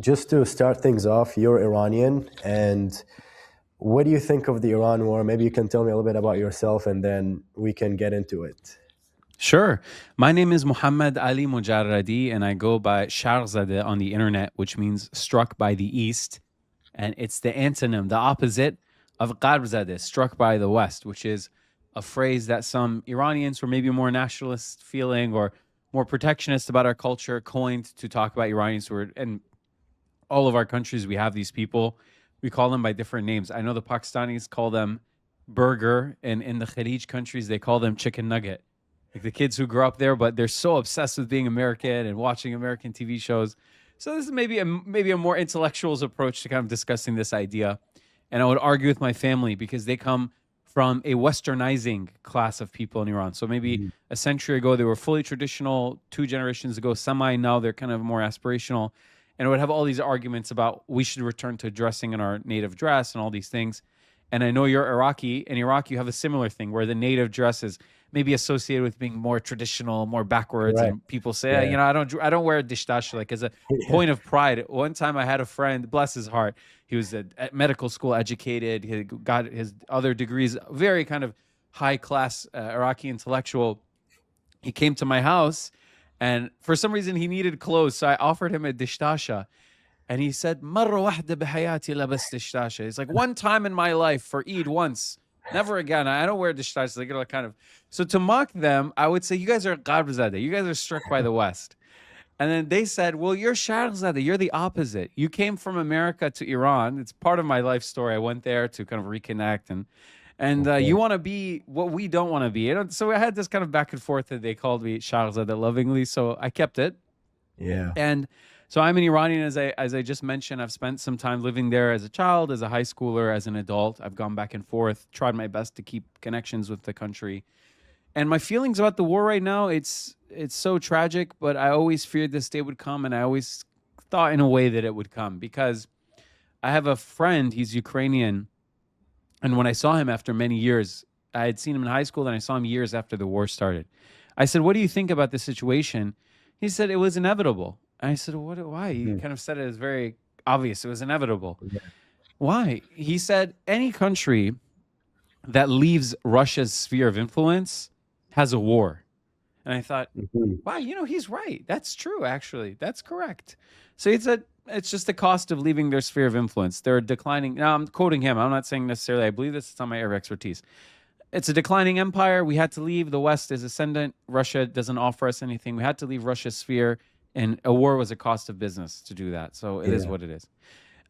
just to start things off, you're Iranian, and what do you think of the Iran war? Maybe you can tell me a little bit about yourself, and then we can get into it. Sure. My name is Muhammad Ali Mujarradi, and I go by Sharghzadeh on the internet, which means struck by the east. And it's the antonym, the opposite of Gharbzadeh, struck by the west, which is a phrase that some Iranians who are maybe more nationalist feeling or more protectionist about our culture coined to talk about Iranians who are, and all of our countries, we have these people. We call them by different names. I know the Pakistanis call them burger, and in the Khalij countries, they call them chicken nugget. Like the kids who grew up there, but they're so obsessed with being American and watching American TV shows. So this is maybe a more intellectual's approach to kind of discussing this idea. And I would argue with my family because they come from a westernizing class of people in Iran. So maybe a century ago, they were fully traditional. 2 generations ago, semi. Now they're kind of more aspirational. And I would have all these arguments about we should return to dressing in our native dress and all these things. And I know you're Iraqi. In Iraq, you have a similar thing where the native dress is maybe associated with being more traditional, more backwards. Right. And people say, you know, I don't wear a dishtash like as a point of pride. One time I had a friend, bless his heart, he was at medical school educated. He got his other degrees, very kind of high class Iraqi intellectual. He came to my house and for some reason he needed clothes. So I offered him a dishtasha. And he said, "Marra wahda bihayati labas dishtasha." It's like one time in my life for Eid once, never again. I don't wear dishtasha. Like, kind of. So to mock them, I would say, you guys are Gharbzadeh. You guys are struck by the West. And then they said, well, you're Sharghzadeh. You're the opposite. You came from America to Iran. It's part of my life story. I went there to kind of reconnect. And you want to be what we don't want to be. And so I had this kind of back and forth that they called me Sharghzadeh lovingly. So I kept it. Yeah. And so I'm an Iranian, as I just mentioned. I've spent some time living there as a child, as a high schooler, as an adult. I've gone back and forth, tried my best to keep connections with the country. And my feelings about the war right now, it's so tragic, but I always feared this day would come, and I always thought in a way that it would come because I have a friend, he's Ukrainian, and when I saw him after many years, I had seen him in high school, and I saw him years after the war started. I said, what do you think about the situation? He said, it was inevitable. I said, why? He kind of said it as very obvious. It was inevitable. Yeah. Why? He said, any country that leaves Russia's sphere of influence has a war. And I thought, wow, you know, he's right. That's true, actually. That's correct. So he said, it's just the cost of leaving their sphere of influence. They're declining. Now, I'm quoting him. I'm not saying necessarily I believe this. It's not my area of expertise. It's a declining empire. We had to leave. The West is ascendant. Russia doesn't offer us anything. We had to leave Russia's sphere. And a war was a cost of business to do that. So it is what it is.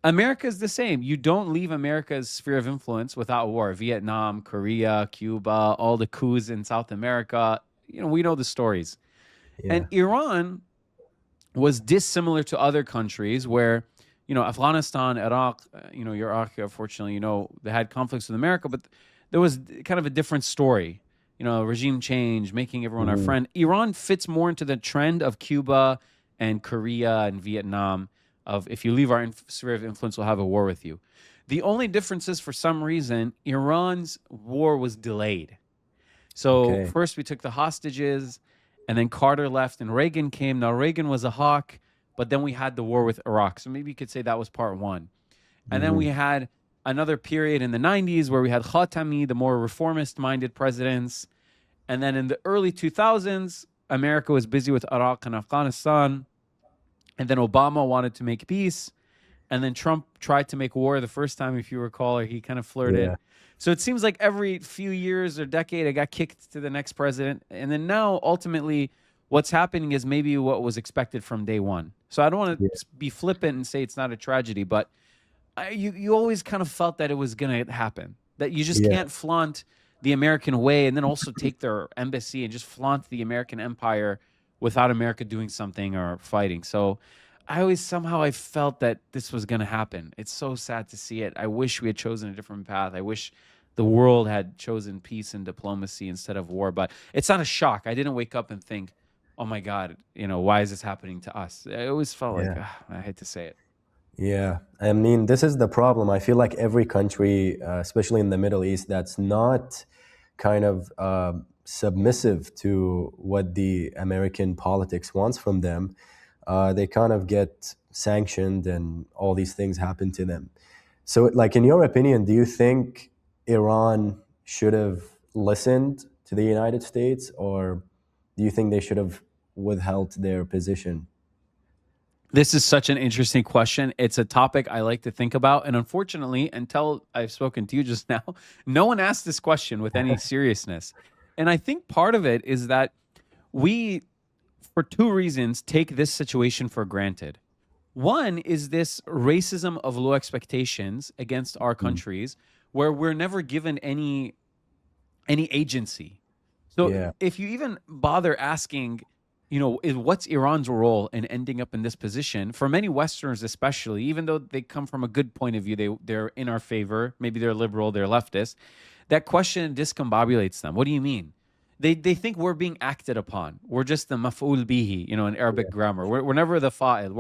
America is the same. You don't leave America's sphere of influence without war. Vietnam, Korea, Cuba, all the coups in South America. You know, we know the stories. Yeah. And Iran was dissimilar to other countries where, you know, Afghanistan, Iraq, you know, Iraq, unfortunately, you know, they had conflicts with America, but there was kind of a different story. You know, regime change, making everyone our friend. Iran fits more into the trend of Cuba and Korea and Vietnam of if you leave our sphere of influence, we'll have a war with you. The only difference is for some reason, Iran's war was delayed. So first we took the hostages and then Carter left and Reagan came. Now Reagan was a hawk, but then we had the war with Iraq. So maybe you could say that was part one. And then we had another period in the 90s where we had Khatami, the more reformist-minded presidents. And then in the early 2000s, America was busy with Iraq and Afghanistan. And then Obama wanted to make peace. And then Trump tried to make war the first time, if you recall, or he kind of flirted. Yeah. So it seems like every few years or decade, I got kicked to the next president. And then now, ultimately, what's happening is maybe what was expected from day one. So I don't want to be flippant and say it's not a tragedy, but you always kind of felt that it was going to happen, that you just can't flaunt the American way and then also take their embassy and just flaunt the American empire without America doing something or fighting. So I felt that this was going to happen. It's so sad to see it. I wish we had chosen a different path. I wish the world had chosen peace and diplomacy instead of war, but it's not a shock. I didn't wake up and think, oh my God, you know, why is this happening to us? I always felt like, I hate to say it. Yeah, I mean, this is the problem. I feel like every country, especially in the Middle East, that's not kind of submissive to what the American politics wants from them, they kind of get sanctioned and all these things happened to them. So, like, in your opinion, do you think Iran should have listened to the United States, or do you think they should have withheld their position? This is such an interesting question. It's a topic I like to think about. And unfortunately, until I've spoken to you just now, no one asked this question with any seriousness. And I think part of it is that we, for two reasons, take this situation for granted. One is this racism of low expectations against our Mm. countries, where we're never given any agency. So Yeah. if you even bother asking, what's Iran's role in ending up in this position? For many Westerners, especially, even though they come from a good point of view, they're in our favor. Maybe they're liberal, they're leftist. That question discombobulates them. What do you mean? They think we're being acted upon. We're just the maf'ul bihi, in Arabic grammar. We're never the fa'il.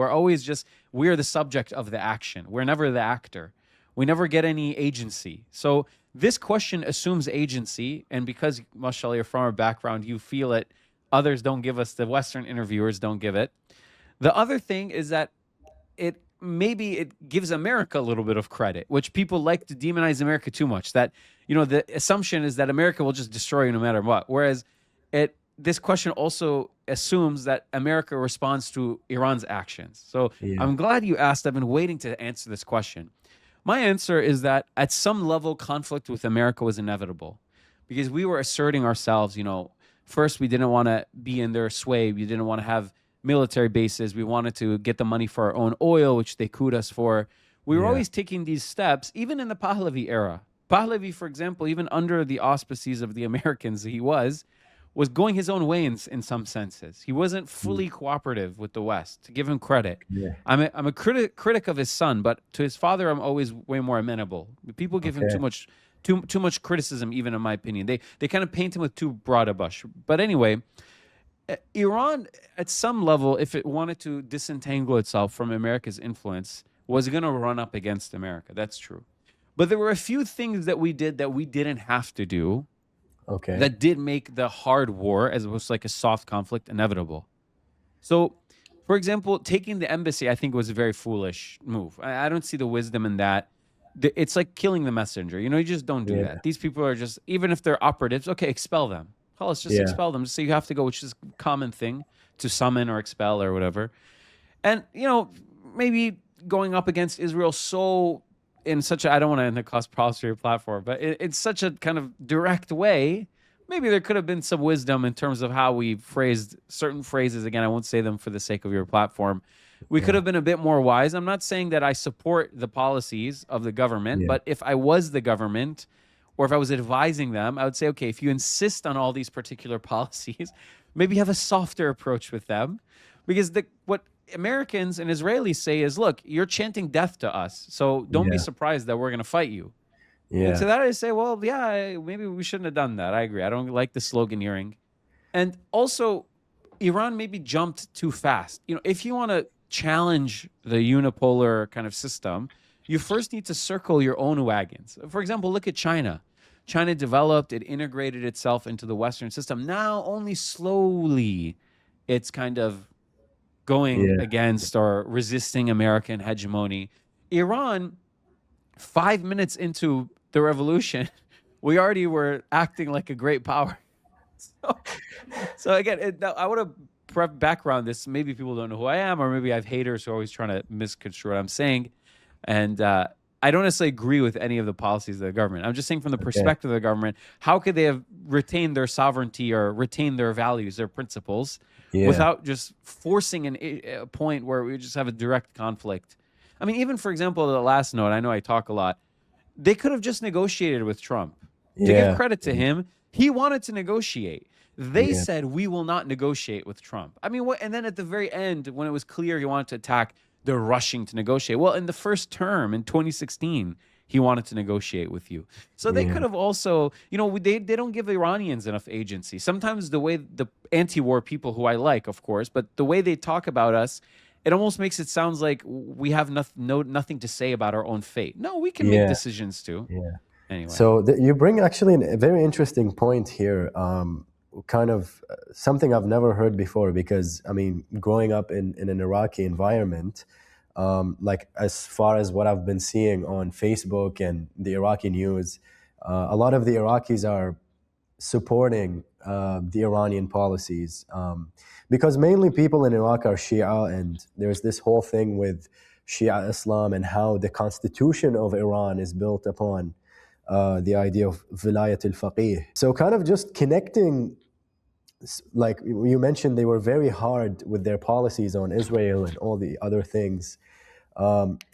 We're the subject of the action. We're never the actor. We never get any agency. So this question assumes agency, and because, mashallah, you're from our background, you feel it. Others don't give us, the Western interviewers don't give it. The other thing is that it gives America a little bit of credit, which people like to demonize America too much. That, the assumption is that America will just destroy you no matter what. Whereas this question also assumes that America responds to Iran's actions. So Yeah. I'm glad you asked. I've been waiting to answer this question. My answer is that at some level, conflict with America was inevitable because we were asserting ourselves. First, we didn't want to be in their sway. We didn't want to have military bases. We wanted to get the money for our own oil, which they cooed us for. We were Yeah. always taking these steps, even in the Pahlavi era. Pahlavi, for example, even under the auspices of the Americans, he was going his own way in some senses. He wasn't fully cooperative with the West, to give him credit. Yeah. I'm a critic of his son, but to his father, I'm always way more amenable. People give him Okay. too much criticism, even in my opinion. They kind of paint him with too broad a brush. But anyway, Iran, at some level, if it wanted to disentangle itself from America's influence, was going to run up against America. That's true. But there were a few things that we did that we didn't have to do Okay. that did make the hard war, as opposed to like a soft conflict, inevitable. So, for example, taking the embassy, I think was a very foolish move. I don't see the wisdom in that. It's like killing the messenger. You just don't do Yeah. that. These people are just, even if they're operatives, okay, expel them. Let's just Yeah. expel them. Just say you have to go, which is a common thing to summon or expel or whatever. And, maybe going up against Israel in such a, I don't want to end the cause problems for your platform, but it's such a kind of direct way. Maybe there could have been some wisdom in terms of how we phrased certain phrases. Again, I won't say them for the sake of your platform. We could Yeah. have been a bit more wise. I'm not saying that I support the policies of the government, Yeah. but if I was the government or if I was advising them, I would say, okay, if you insist on all these particular policies, maybe have a softer approach with them. Because what Americans and Israelis say is, look, you're chanting death to us, so don't be Yeah. surprised that we're going to fight you. And Yeah. to that I say, well, yeah, maybe we shouldn't have done that. I agree. I don't like the sloganeering. And also, Iran maybe jumped too fast. If you want to challenge the unipolar kind of system, you first need to circle your own wagons. For example, look at China. China developed, it integrated itself into the Western system. Now, only slowly, it's kind of going Yeah. against or resisting American hegemony. Iran, 5 minutes into the revolution, we already were acting like a great power. So again, I want to background this. Maybe people don't know who I am, or maybe I have haters who are always trying to misconstrue what I'm saying. And I don't necessarily agree with any of the policies of the government. I'm just saying from the perspective of the government, how could they have retained their sovereignty or retained their values, their principles, Yeah. without just forcing a point where we just have a direct conflict? I mean, even, for example, the last note, I know I talk a lot. They could have just negotiated with Trump. To give Yeah. credit to him, he wanted to negotiate. They Yeah. said, we will not negotiate with Trump. I mean, what? And then at the very end, when it was clear he wanted to attack, they're rushing to negotiate. Well, in the first term in 2016, he wanted to negotiate with you. So they Yeah. could have also, they don't give Iranians enough agency. Sometimes the way the anti-war people, who I like, of course, but the way they talk about us, it almost makes it sound like we have nothing to say about our own fate. No, we can make Yeah. decisions too. Yeah. Anyway. So you bring actually a very interesting point here, kind of something I've never heard before, because I mean, growing up in an Iraqi environment, Like as far as what I've been seeing on Facebook and the Iraqi news, a lot of the Iraqis are supporting the Iranian policies, because mainly people in Iraq are Shia, and there's this whole thing with Shia Islam and how the constitution of Iran is built upon the idea of Vilayat al-Faqih. So kind of just connecting, like you mentioned, they were very hard with their policies on Israel and all the other things.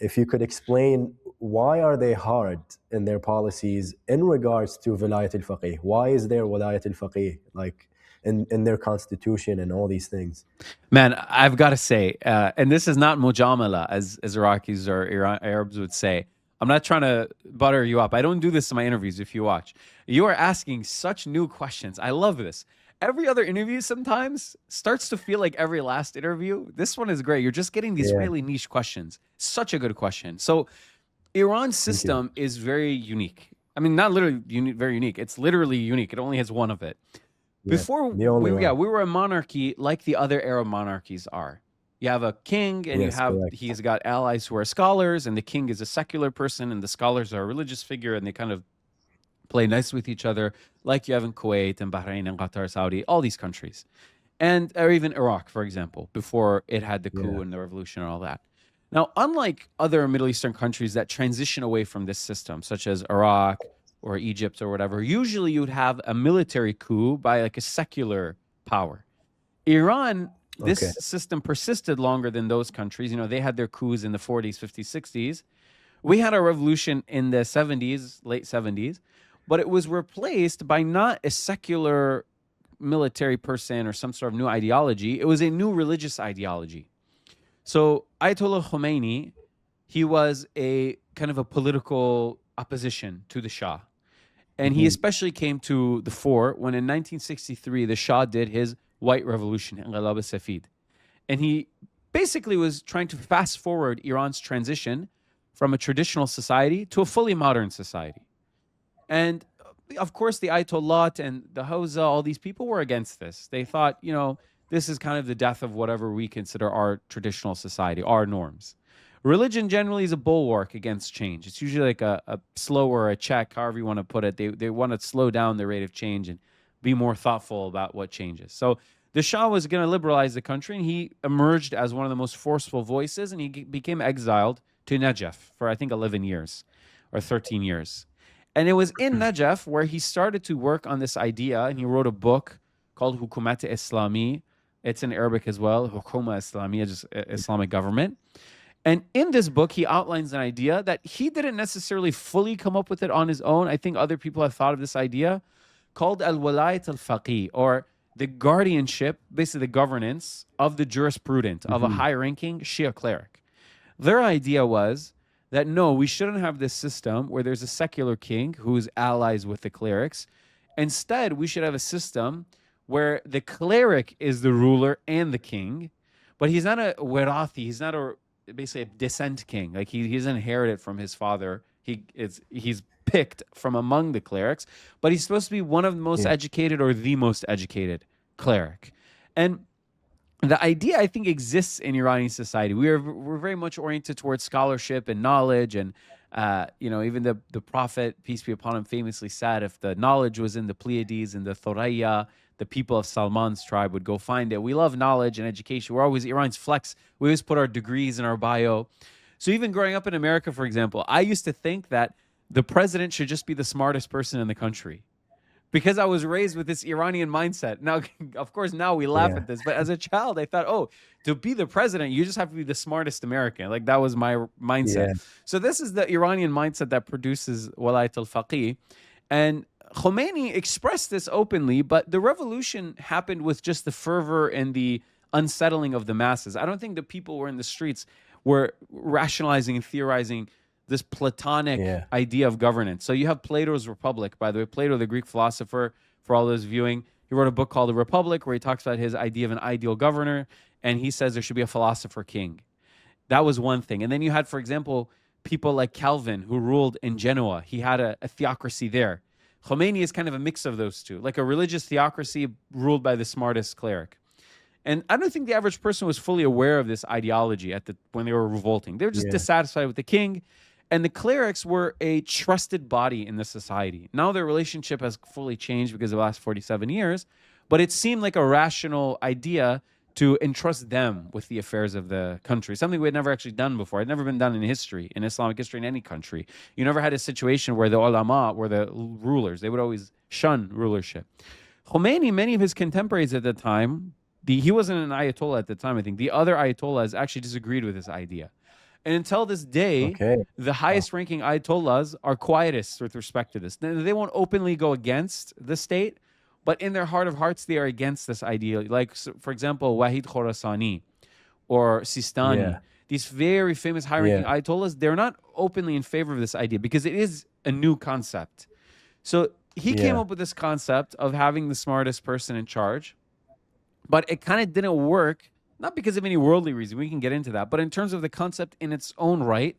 If you could explain, why are they hard in their policies in regards to Vilayat al-Faqih? Why is there Vilayat al-Faqih, like in their constitution and all these things? Man, I've got to say, and this is not mujamala, as Iraqis or Arabs would say. I'm not trying to butter you up. I don't do this in my interviews if you watch. You are asking such new questions. I love this. Every other interview sometimes starts to feel like every last interview. This one is great. You're just getting these really niche questions. Such a good question. So Iran's system is very unique. I mean, not literally very unique. It's literally unique. It only has one of it. Before we were a monarchy like the other Arab monarchies are. You have a king, and he's got allies who are scholars, and the king is a secular person, and the scholars are a religious figure, and they kind of play nice with each other, like you have in Kuwait and Bahrain and Qatar, Saudi, all these countries. Or even Iraq, for example, before it had the coup and the revolution and all that. Now, unlike other Middle Eastern countries that transition away from this system, such as Iraq or Egypt or whatever, usually you'd have a military coup by like a secular power. Iran, this system persisted longer than those countries. You know, they had their coups in the 40s, 50s, 60s. We had a revolution in the 70s, late 70s, but it was replaced by not a secular military person or some sort of new ideology. It was a new religious ideology. So Ayatollah Khomeini, he was a kind of a political opposition to the Shah. And he especially came to the fore when in 1963, the Shah did his white revolution, Inqilab al-Safid. And he basically was trying to fast forward Iran's transition from a traditional society to a fully modern society. And of course, the Ayatollah and the Hawza, all these people were against this. They thought, you know, this is kind of the death of whatever we consider our traditional society, our norms. Religion generally is a bulwark against change. It's usually like a slower, a check, however you want to put it. They want to slow down the rate of change and be more thoughtful about what changes. So the Shah was going to liberalize the country, and he emerged as one of the most forceful voices, and he became exiled to Najaf for, I think, 11 years or 13 years. And it was in Najaf where he started to work on this idea, and he wrote a book called Hukumat Islami. It's in Arabic as well, Hukuma Islamiyya, just Islamic government. And in this book, he outlines an idea that he didn't necessarily fully come up with it on his own. I think other people have thought of this idea called al-walayat al-faqih, or the guardianship, basically the governance of the jurisprudent, of a high-ranking Shia cleric. Their idea was that, no, we shouldn't have this system where there's a secular king who's allies with the clerics. Instead, we should have a system where the cleric is the ruler and the king, but he's not a warathi, he's not basically a descent king. Like he doesn't inherit it from his father. He's picked from among the clerics, but he's supposed to be one of the most educated or the most educated cleric. And the idea, I think, exists in Iranian society. We're very much oriented towards scholarship and knowledge, and even the Prophet, peace be upon him, famously said, if the knowledge was in the Pleiades and the Thuraya, the people of Salman's tribe would go find it. We love knowledge and education. We're always, Iran's flex. We always put our degrees in our bio. So even growing up in America, for example, I used to think that the president should just be the smartest person in the country, because I was raised with this Iranian mindset. Now, of course, now we laugh at this, but as a child, I thought, oh, to be the president, you just have to be the smartest American. Like, that was my mindset. So this is the Iranian mindset that produces Walayat al-Faqih. And Khomeini expressed this openly, but the revolution happened with just the fervor and the unsettling of the masses. I don't think the people were in the streets were rationalizing and theorizing this Platonic idea of governance. So you have Plato's Republic, by the way. Plato, the Greek philosopher, for all those viewing, he wrote a book called The Republic, where he talks about his idea of an ideal governor, and he says there should be a philosopher king. That was one thing. And then you had, for example, people like Calvin, who ruled in Genoa. He had a theocracy there. Khomeini is kind of a mix of those two, like a religious theocracy ruled by the smartest cleric. And I don't think the average person was fully aware of this ideology when they were revolting. They were just Yeah. dissatisfied with the king. And the clerics were a trusted body in the society. Now their relationship has fully changed because of the last 47 years, but it seemed like a rational idea to entrust them with the affairs of the country, something we had never actually done before. It had never been done in history, in Islamic history, in any country. You never had a situation where the ulama were the rulers. They would always shun rulership. Khomeini, many of his contemporaries at the time, he wasn't an Ayatollah at the time, I think. The other Ayatollahs actually disagreed with this idea. And until this day, Okay. the highest ranking Ayatollahs are quietists with respect to this. They won't openly go against the state, but in their heart of hearts, they are against this idea. Like, for example, Wahid Khorasani or Sistani, Yeah. these very famous high-ranking Yeah. Ayatollahs, they're not openly in favor of this idea because it is a new concept. So he came Yeah. up with this concept of having the smartest person in charge, but it kind of didn't work, not because of any worldly reason, we can get into that, but in terms of the concept in its own right,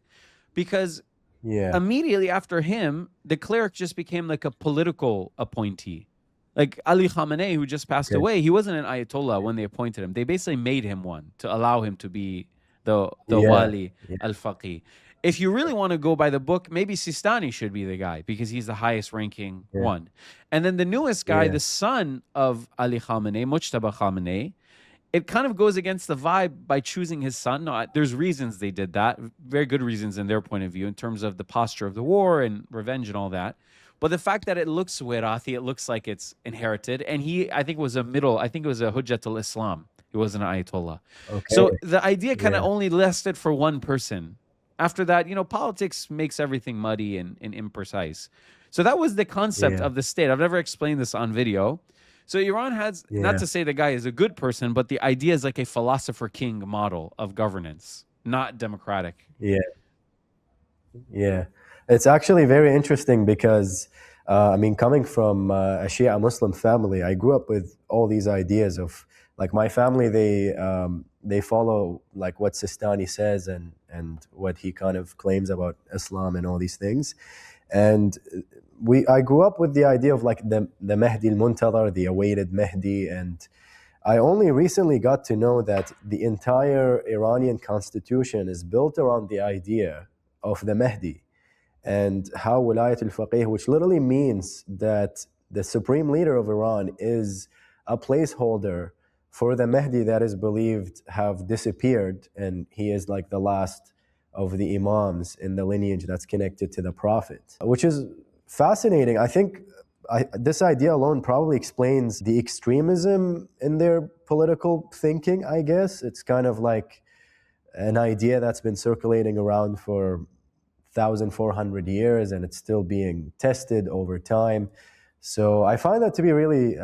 because Yeah. immediately after him, the cleric just became like a political appointee. Like Ali Khamenei, who just passed Okay. away, he wasn't an Ayatollah when they appointed him. They basically made him one to allow him to be the Yeah. wali Yeah. al-faqih. If you really want to go by the book, maybe Sistani should be the guy because he's the highest ranking Yeah. one. And then the newest guy, Yeah. the son of Ali Khamenei, Mujtaba Khamenei, it kind of goes against the vibe by choosing his son. No, there's reasons they did that, very good reasons in their point of view in terms of the posture of the war and revenge and all that. But the fact that it looks Wirathi, it looks like it's inherited. And he, I think, was a Hujjatul Islam. He wasn't an Ayatollah. Okay. So the idea kind of Yeah. only lasted for one person. After that, politics makes everything muddy and imprecise. So that was the concept Yeah. of the state. I've never explained this on video. So Iran has, not Yeah. to say the guy is a good person, but the idea is like a philosopher king model of governance, not democratic. Yeah. Yeah. It's actually very interesting because, I mean, coming from a Shia Muslim family, I grew up with all these ideas of, like, my family, they follow like what Sistani says and what he kind of claims about Islam and all these things. And I grew up with the idea of like the Mehdi al-Muntadhar, the awaited Mehdi, and I only recently got to know that the entire Iranian constitution is built around the idea of the Mehdi and how Wilayat al-Faqih, which literally means that the supreme leader of Iran is a placeholder for the Mehdi that is believed have disappeared, and he is like the last of the imams in the lineage that's connected to the Prophet, which is fascinating. I think this idea alone probably explains the extremism in their political thinking, I guess. It's kind of like an idea that's been circulating around for 1,400 years, and it's still being tested over time. So I find that to be really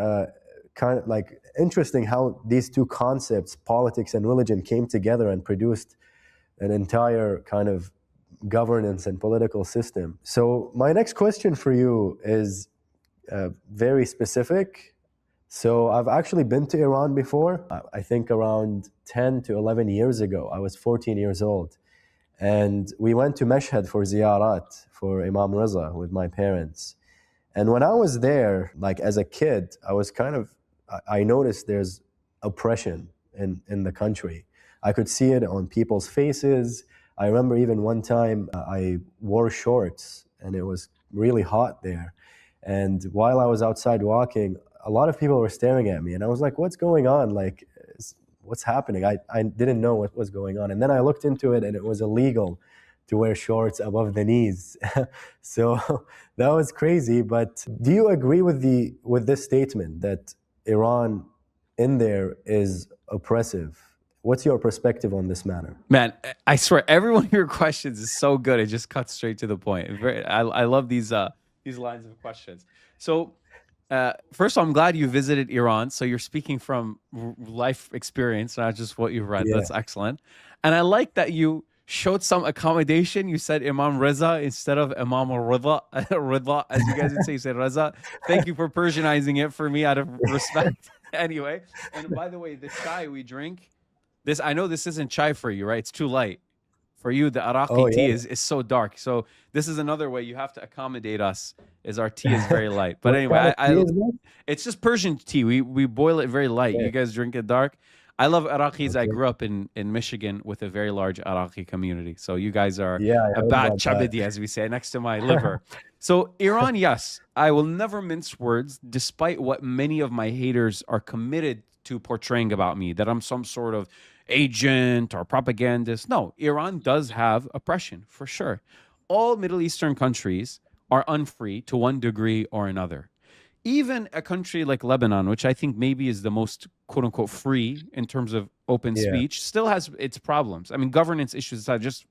kind of like interesting how these two concepts, politics and religion, came together and produced an entire kind of governance and political system. So my next question for you is very specific. So I've actually been to Iran before. I think around 10 to 11 years ago. I was 14 years old. And we went to Mashhad for ziyarat for Imam Reza with my parents. And when I was there, like as a kid, I noticed there's oppression in the country. I could see it on people's faces. I remember even one time I wore shorts and it was really hot there. And while I was outside walking, a lot of people were staring at me and I was like, what's going on? Like, what's happening? I didn't know what was going on. And then I looked into it and it was illegal to wear shorts above the knees. So that was crazy. But do you agree with this statement that Iran in there is oppressive? What's your perspective on this matter? Man, I swear, every one of your questions is so good. It just cuts straight to the point. I love these lines of questions. So, first of all, I'm glad you visited Iran. So you're speaking from life experience, not just what you've read. Yeah. That's excellent. And I like that you showed some accommodation. You said Imam Reza instead of Imam Rida, Rida, as you guys would say. You said Reza. Thank you for Persianizing it for me out of respect. Anyway, and by the way, the chai we drink, I know this isn't chai for you, right? It's too light. For you, the Iraqi tea is so dark. So this is another way you have to accommodate us, is our tea is very light. But anyway, it's just Persian tea. We boil it very light. Yeah. You guys drink it dark. I love Iraqis. I Okay. grew up in Michigan with a very large Iraqi community. So you guys are Yeah, I a heard bad about that. chabidi, as we say, next to my liver. So Iran, yes, I will never mince words, despite what many of my haters are committed to portraying about me, that I'm some sort of agent or propagandist. No, Iran does have oppression, for sure. All Middle Eastern countries are unfree to one degree or another. Even a country like Lebanon, which I think maybe is the most quote unquote free in terms of open Yeah, speech, still has its problems. I mean, governance issues aside, just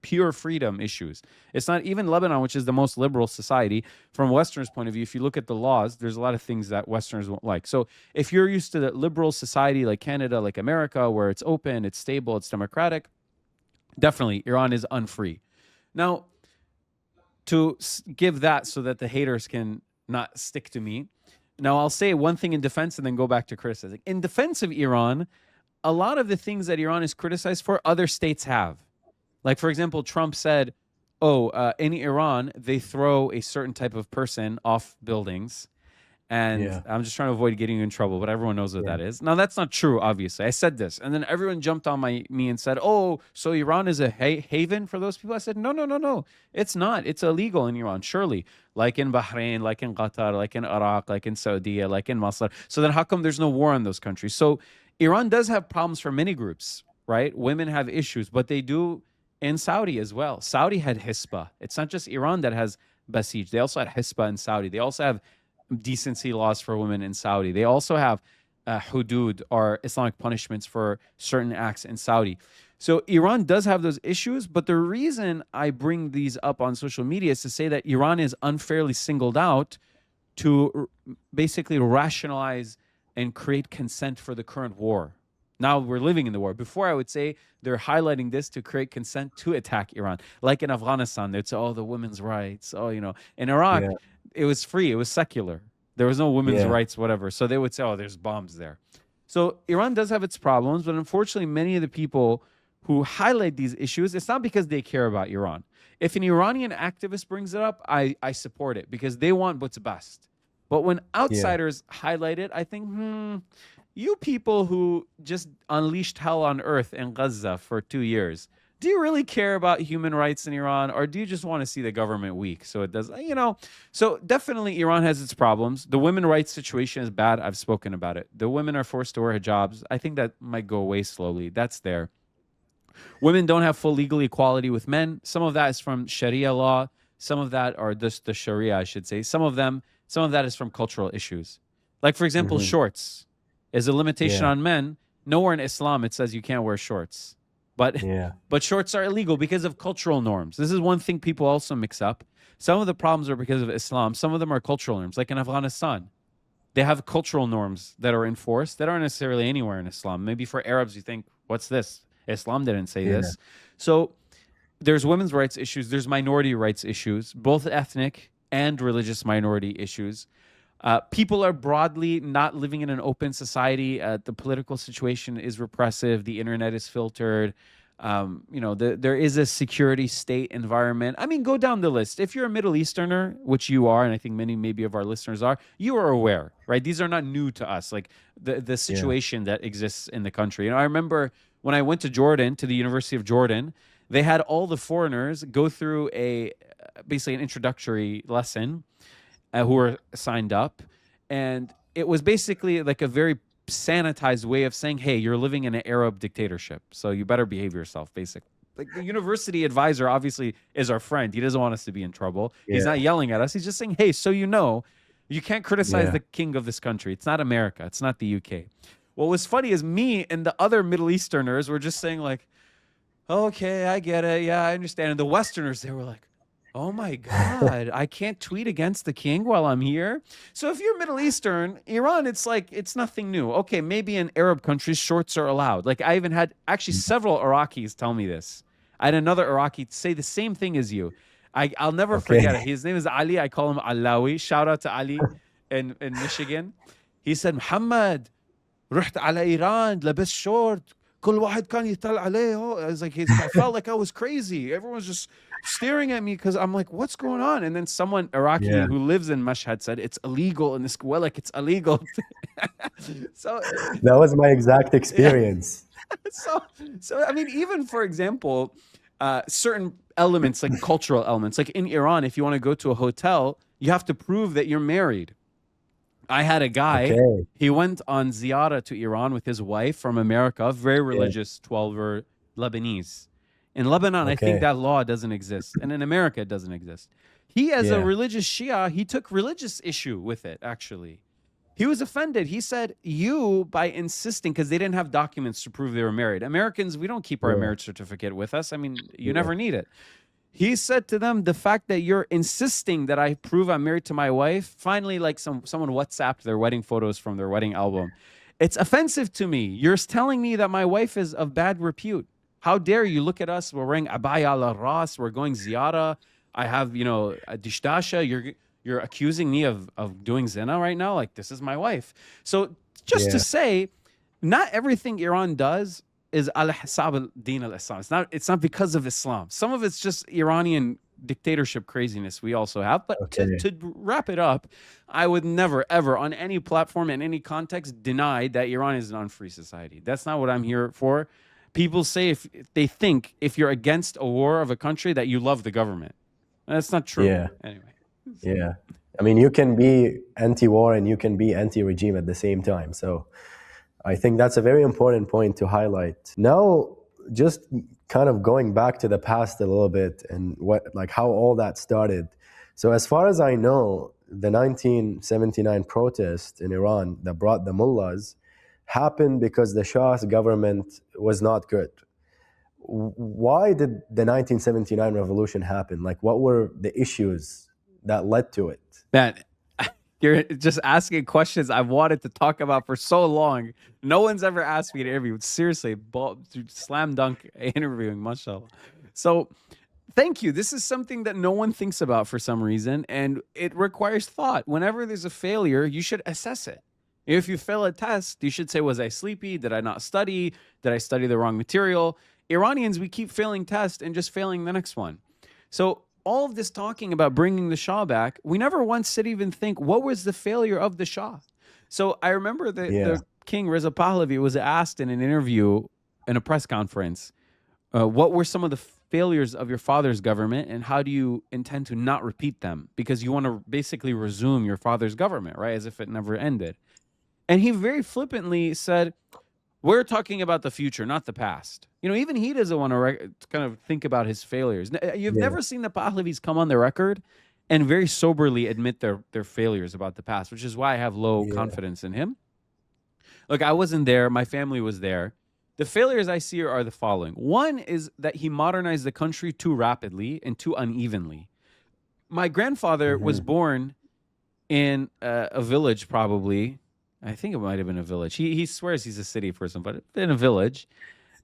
pure freedom issues. It's not even Lebanon, which is the most liberal society. From Westerners' point of view, if you look at the laws, there's a lot of things that Westerners won't like. So if you're used to the liberal society like Canada, like America, where it's open, it's stable, it's democratic, definitely Iran is unfree. Now, to give that so that the haters can not stick to me. Now, I'll say one thing in defense and then go back to criticizing. In defense of Iran, a lot of the things that Iran is criticized for, other states have. Like, for example, Trump said, oh, in Iran, they throw a certain type of person off buildings. And yeah, I'm just trying to avoid getting you in trouble, but everyone knows what yeah, that is. Now, that's not true, obviously. I said this. And then everyone jumped on me and said, oh, so Iran is a haven for those people? I said, no, no, no, no. It's not. It's illegal in Iran, surely. Like in Bahrain, like in Qatar, like in Iraq, like in Saudi, like in Masr. So then how come there's no war in those countries? So Iran does have problems for many groups, right? Women have issues, but they do in Saudi as well. Saudi had Hisbah. It's not just Iran that has Basij. They also had Hisbah in Saudi. They also have decency laws for women in Saudi. They also have hudud, or Islamic punishments for certain acts in Saudi. So Iran does have those issues, but the reason I bring these up on social media is to say that Iran is unfairly singled out to basically rationalize and create consent for the current war. Now we're living in the war. Before, I would say they're highlighting this to create consent to attack Iran. Like in Afghanistan, they'd say, oh, the women's rights. Oh, in Iraq, yeah, it was free. It was secular. There was no women's yeah, rights, whatever. So they would say, oh, there's bombs there. So Iran does have its problems, but unfortunately, many of the people who highlight these issues, it's not because they care about Iran. If an Iranian activist brings it up, I support it because they want what's best. But when yeah, outsiders highlight it, I think, you people who just unleashed hell on earth in Gaza for 2 years, do you really care about human rights in Iran, or do you just want to see the government weak? So it does, So definitely Iran has its problems. The women rights situation is bad. I've spoken about it. The women are forced to wear hijabs. I think that might go away slowly. That's there. Women don't have full legal equality with men. Some of that is from Sharia law. Some of that, or just the Sharia, I should say. Some of that is from cultural issues. Like, for example, hmm, shorts is a limitation yeah, on men. Nowhere in Islam it says you can't wear shorts. But yeah, but shorts are illegal because of cultural norms. This is one thing people also mix up. Some of the problems are because of Islam. Some of them are cultural norms. Like in Afghanistan, they have cultural norms that are enforced that aren't necessarily anywhere in Islam. Maybe for Arabs, you think, what's this? Islam didn't say yeah, this. So there's women's rights issues. There's minority rights issues, both ethnic and religious minority issues. People are broadly not living in an open society. The political situation is repressive. The internet is filtered. There is a security state environment. I mean, go down the list. If you're a Middle Easterner, which you are, and I think many maybe of our listeners are, you are aware, right? These are not new to us. Like the yeah, situation that exists in the country. I remember when I went to Jordan, to the University of Jordan, they had all the foreigners go through basically an introductory lesson who were signed up. And it was basically like a very sanitized way of saying, hey, you're living in an Arab dictatorship, so you better behave yourself, basically. Like the university advisor obviously is our friend. He doesn't want us to be in trouble. He's yeah, not yelling at us. He's just saying, hey, so you can't criticize yeah, the king of this country. It's not America. It's not the UK. What was funny is me and the other Middle Easterners were just saying like, okay, I get it. Yeah, I understand. And the Westerners, they were like, oh my God, I can't tweet against the king while I'm here. So if you're Middle Eastern, Iran, it's like, it's nothing new. Okay, maybe in Arab countries, shorts are allowed. Like I even had actually several Iraqis tell me this. I had another Iraqi say the same thing as you. I'll never forget it. okay, His name is Ali. I call him Alawi. Shout out to Ali in Michigan. He said, Muhammad, رحت على إيران لبس شورت كل واحد كان يطلع عليه. I was like, I felt like I was crazy. Everyone's just staring at me because I'm like, what's going on? And then someone Iraqi Yeah. who lives in Mashhad said it's illegal in this. Well, like it's illegal. So That was my exact yeah. experience. So I mean, even for example, certain elements like cultural elements, like in Iran, if you want to go to a hotel, you have to prove that you're married. I had a guy, Okay. he went on ziyarah to Iran with his wife from America, very Yeah. religious, 12er Lebanese. In Lebanon, I think Okay. that law doesn't exist. And in America, it doesn't exist. He, as a Yeah. religious Shia, he took religious issue with it, actually. He was offended. He said, you, by insisting, because they didn't have documents to prove they were married. Americans, we don't keep our Yeah. marriage certificate with us. I mean, you Yeah. never need it. He said to them, the fact that you're insisting that I prove I'm married to my wife, finally, like someone WhatsApped their wedding photos from their wedding album. It's offensive to me. You're telling me that my wife is of bad repute. How dare you look at us? We're wearing abaya al ras. We're going ziyara. I have, you know, a dishdasha. You're accusing me of doing zina right now. Like, this is my wife. So just to Yeah. say, not everything Iran does is al-hisab al-din al-Islam. It's not because of Islam. Some of it's just Iranian dictatorship craziness we also have. But Okay. to wrap it up, I would never, ever, on any platform, in any context, deny that Iran is an unfree society. That's not what I'm here for. People say if they think if you're against a war of a country that you love the government. That's not true. Yeah. Anyway. Yeah. I mean, you can be anti-war and you can be anti-regime at the same time. So I think that's a very important point to highlight. Now, just kind of going back to the past a little bit and how all that started. So as far as I know, the 1979 protest in Iran that brought the mullahs happened because the Shah's government was not good. Why did the 1979 revolution happen? Like, what were the issues that led to it? Man, you're just asking questions I've wanted to talk about for so long. No one's ever asked me to interview. Seriously, slam dunk interviewing, mashallah. So thank you. This is something that no one thinks about for some reason, and it requires thought. Whenever there's a failure, you should assess it. If you fail a test, you should say, was I sleepy? Did I not study? Did I study the wrong material? Iranians, we keep failing tests and just failing the next one. So all of this talking about bringing the Shah back, we never once did even think, what was the failure of the Shah? So I remember the King Reza Pahlavi was asked in an interview in a press conference, what were some of the failures of your father's government and how do you intend to not repeat them? Because you want to basically resume your father's government, right? As if it never ended. And he very flippantly said, we're talking about the future, not the past. You know, even he doesn't want to kind of think about his failures. You've never seen the Pahlavis come on the record and very soberly admit their failures about the past, which is why I have low confidence in him. Look, I wasn't there. My family was there. The failures I see are the following. One is that he modernized the country too rapidly and too unevenly. My grandfather was born in a village, probably. I think it might have been a village. He swears he's a city person, but in a village.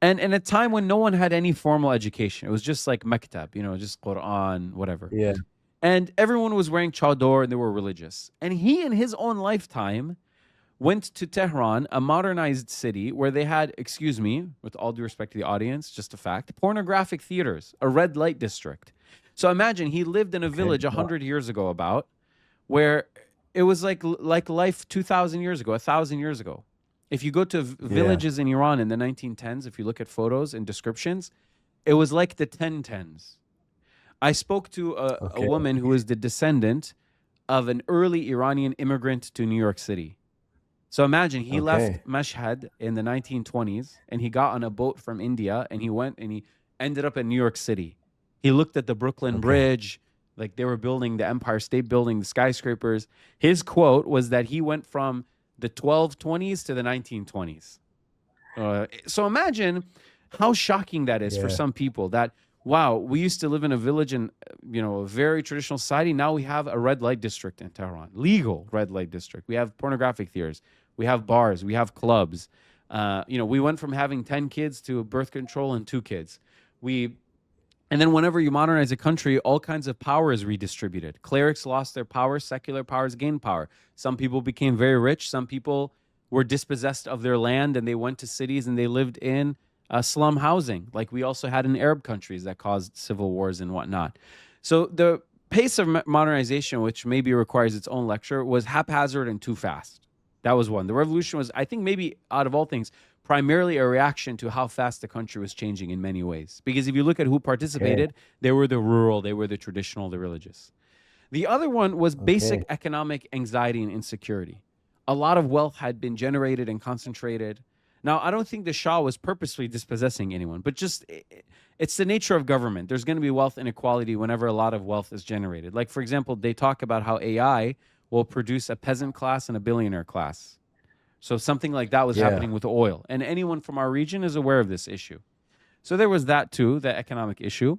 And in a time when no one had any formal education. It was just like maktab, you know, just Quran, whatever. Yeah. And everyone was wearing chador and they were religious. And he, in his own lifetime, went to Tehran, a modernized city where they had, excuse me, with all due respect to the audience, just a fact, pornographic theaters, a red light district. So imagine he lived in a village 100 years ago where it was like life 2,000 years ago, 1,000 years ago. If you go to villages in Iran in the 1910s, if you look at photos and descriptions, it was like the 1010s. I spoke to a woman who is the descendant of an early Iranian immigrant to New York City. So imagine he left Mashhad in the 1920s and he got on a boat from India and he went and he ended up in New York City. He looked at the Brooklyn Bridge, like they were building the Empire State Building, the skyscrapers. His quote was that he went from the 1220s to the 1920s. So imagine how shocking that is for some people that, wow, we used to live in a village in, you know, a very traditional society. Now we have a red light district in Tehran, legal red light district. We have pornographic theaters. We have bars. We have clubs. You know, we went from having 10 kids to birth control and 2 kids. And then whenever you modernize a country, all kinds of power is redistributed. Clerics lost their power. Secular powers gained power. Some people became very rich. Some people were dispossessed of their land and they went to cities and they lived in slum housing, like we also had in Arab countries that caused civil wars and whatnot. So the pace of modernization, which maybe requires its own lecture, was haphazard and too fast. That was one. The revolution was, I think, maybe out of all things, primarily a reaction to how fast the country was changing in many ways. Because if you look at who participated, they were the rural, they were the traditional, the religious. The other one was basic economic anxiety and insecurity. A lot of wealth had been generated and concentrated. Now, I don't think the Shah was purposely dispossessing anyone, but just it's the nature of government. There's going to be wealth inequality whenever a lot of wealth is generated. Like, for example, they talk about how AI will produce a peasant class and a billionaire class. So something like that was happening with oil. And anyone from our region is aware of this issue. So there was that too, the economic issue.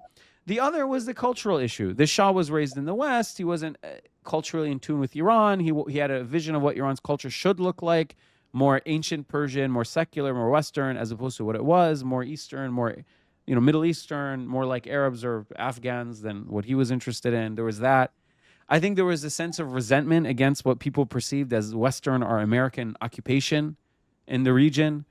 The other was the cultural issue. The Shah was raised in the West. He wasn't culturally in tune with Iran. He had a vision of what Iran's culture should look like, more ancient Persian, more secular, more Western, as opposed to what it was, more Eastern, more Middle Eastern, more like Arabs or Afghans than what he was interested in. There was that. I think there was a sense of resentment against what people perceived as Western or American occupation in the region.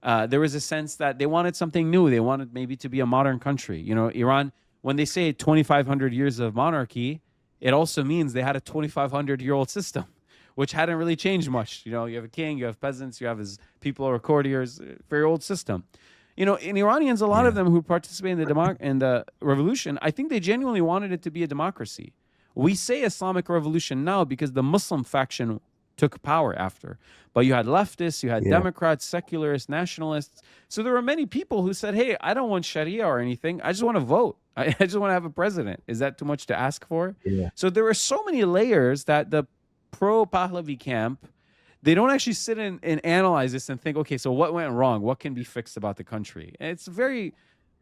There was a sense that they wanted something new. They wanted maybe to be a modern country. Iran, when they say 2,500 years of monarchy, it also means they had a 2,500-year-old system, which hadn't really changed much. You have a king, you have peasants, you have his people or courtiers, very old system. In Iranians, a lot of them who participated in the revolution, I think they genuinely wanted it to be a democracy. We say Islamic Revolution now because the Muslim faction took power after. But you had leftists, you had Democrats, secularists, nationalists. So there were many people who said, hey, I don't want Sharia or anything. I just want to vote. I just want to have a president. Is that too much to ask for? Yeah. So there were so many layers that the pro-Pahlavi camp, they don't actually sit and analyze this and think, okay, so what went wrong? What can be fixed about the country? And it's very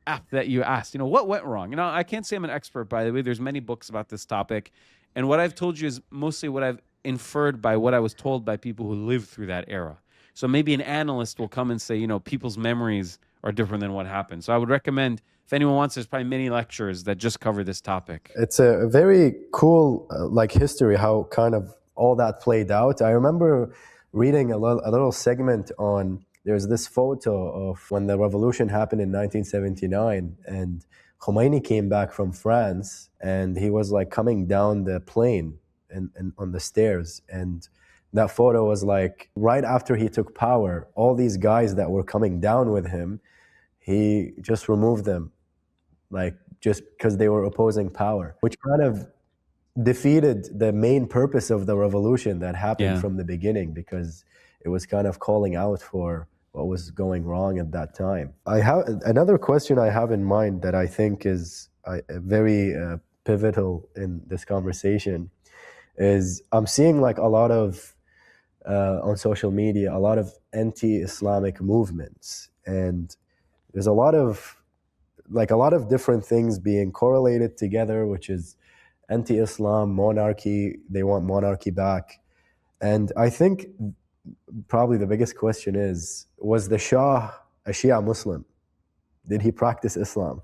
apt that you asked, what went wrong? I can't say I'm an expert, by the way. There's many books about this topic. And what I've told you is mostly what I've inferred by what I was told by people who lived through that era. So maybe an analyst will come and say, people's memories are different than what happened. So I would recommend, if anyone wants, there's probably many lectures that just cover this topic. It's a very cool, history, how kind of all that played out. I remember reading a little segment on, there's this photo of when the revolution happened in 1979, and Khomeini came back from France, and he was coming down the plane and on the stairs. And that photo was right after he took power, all these guys that were coming down with him, he just removed them, just because they were opposing power, which kind of defeated the main purpose of the revolution that happened from the beginning, because it was kind of calling out for what was going wrong at that time. I have another question I have in mind that I think is very pivotal in this conversation. Is I'm seeing a lot of on social media, a lot of anti-Islamic movements, and there's a lot of different things being correlated together, which is anti-Islam, monarchy. They want monarchy back. And I think probably the biggest question is, was the Shah a Shia Muslim? Did he practice Islam?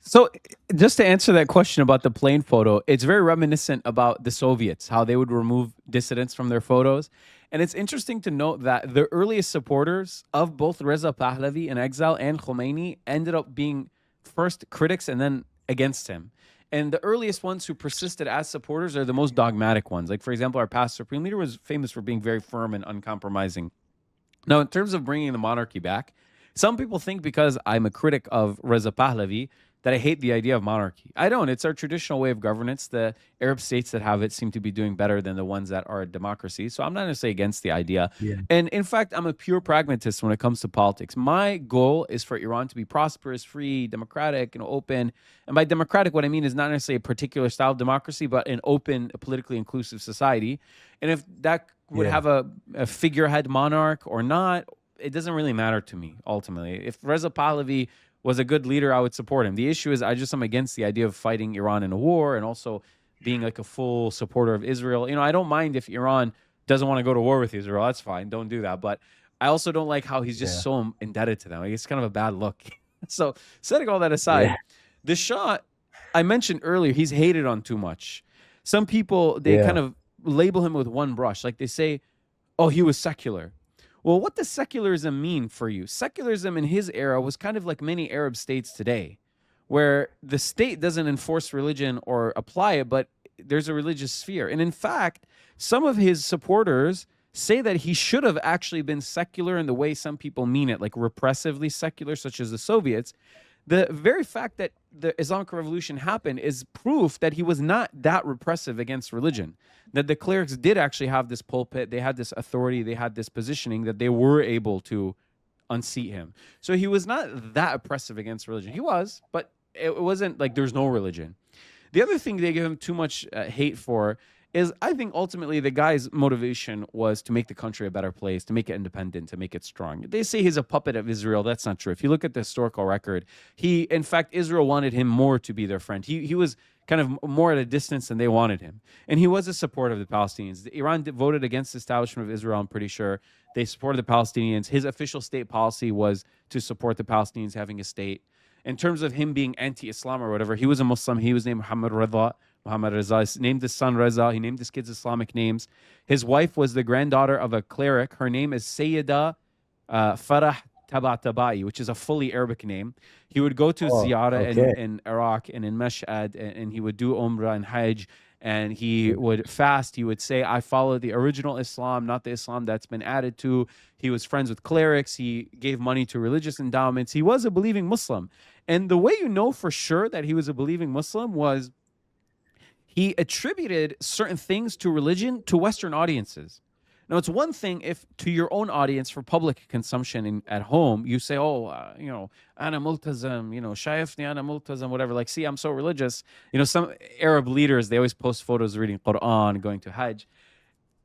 So just to answer that question about the plane photo, it's very reminiscent about the Soviets, how they would remove dissidents from their photos. And it's interesting to note that the earliest supporters of both Reza Pahlavi in exile and Khomeini ended up being first critics and then against him. And the earliest ones who persisted as supporters are the most dogmatic ones. Like, for example, our past supreme leader was famous for being very firm and uncompromising. Now, in terms of bringing the monarchy back, some people think because I'm a critic of Reza Pahlavi that I hate the idea of monarchy. I don't. It's our traditional way of governance. The Arab states that have it seem to be doing better than the ones that are a democracy. So I'm not necessarily against the idea. Yeah. And in fact, I'm a pure pragmatist when it comes to politics. My goal is for Iran to be prosperous, free, democratic, open. And by democratic, what I mean is not necessarily a particular style of democracy, but an open, politically inclusive society. And if that would have a figurehead monarch or not, it doesn't really matter to me, ultimately. If Reza Pahlavi was a good leader, I would support him. The issue is I just am against the idea of fighting Iran in a war and also being like a full supporter of Israel. I don't mind if Iran doesn't want to go to war with Israel. That's fine. Don't do that. But I also don't like how he's just so indebted to them. It's kind of a bad look. So setting all that aside, the Shah, I mentioned earlier, he's hated on too much. Some people, they kind of label him with one brush. Like they say, oh, he was secular. Well, what does secularism mean for you? Secularism in his era was kind of like many Arab states today, where the state doesn't enforce religion or apply it, but there's a religious sphere. And in fact, some of his supporters say that he should have actually been secular in the way some people mean it, like repressively secular, such as the Soviets. The very fact that the Islamic Revolution happened is proof that he was not that repressive against religion. That the clerics did actually have this pulpit, they had this authority, they had this positioning that they were able to unseat him. So he was not that oppressive against religion. He was, but it wasn't like there's no religion. The other thing they give him too much hate for is, I think ultimately the guy's motivation was to make the country a better place, to make it independent, to make it strong. They say he's a puppet of Israel. That's not true. If you look at the historical record, in fact, Israel wanted him more to be their friend. He was kind of more at a distance than they wanted him. And he was a supporter of the Palestinians. Iran voted against the establishment of Israel, I'm pretty sure. They supported the Palestinians. His official state policy was to support the Palestinians having a state. In terms of him being anti-Islam or whatever, he was a Muslim. He was named Muhammad Reza. He named his son Reza. He named his kids Islamic names. His wife was the granddaughter of a cleric. Her name is Sayyida Farah Tabatabai, which is a fully Arabic name. He would go to ziyarah in Iraq and in Mashhad, and he would do Umrah and Hajj, and he would fast. He would say, I follow the original Islam, not the Islam that's been added to. He was friends with clerics. He gave money to religious endowments. He was a believing Muslim. And the way you know for sure that he was a believing Muslim was he attributed certain things to religion to Western audiences. Now, it's one thing if to your own audience for public consumption at home, you say, ana multazam, shayafni ana multazam, whatever. Like, see, I'm so religious. Some Arab leaders, they always post photos reading Quran, going to Hajj.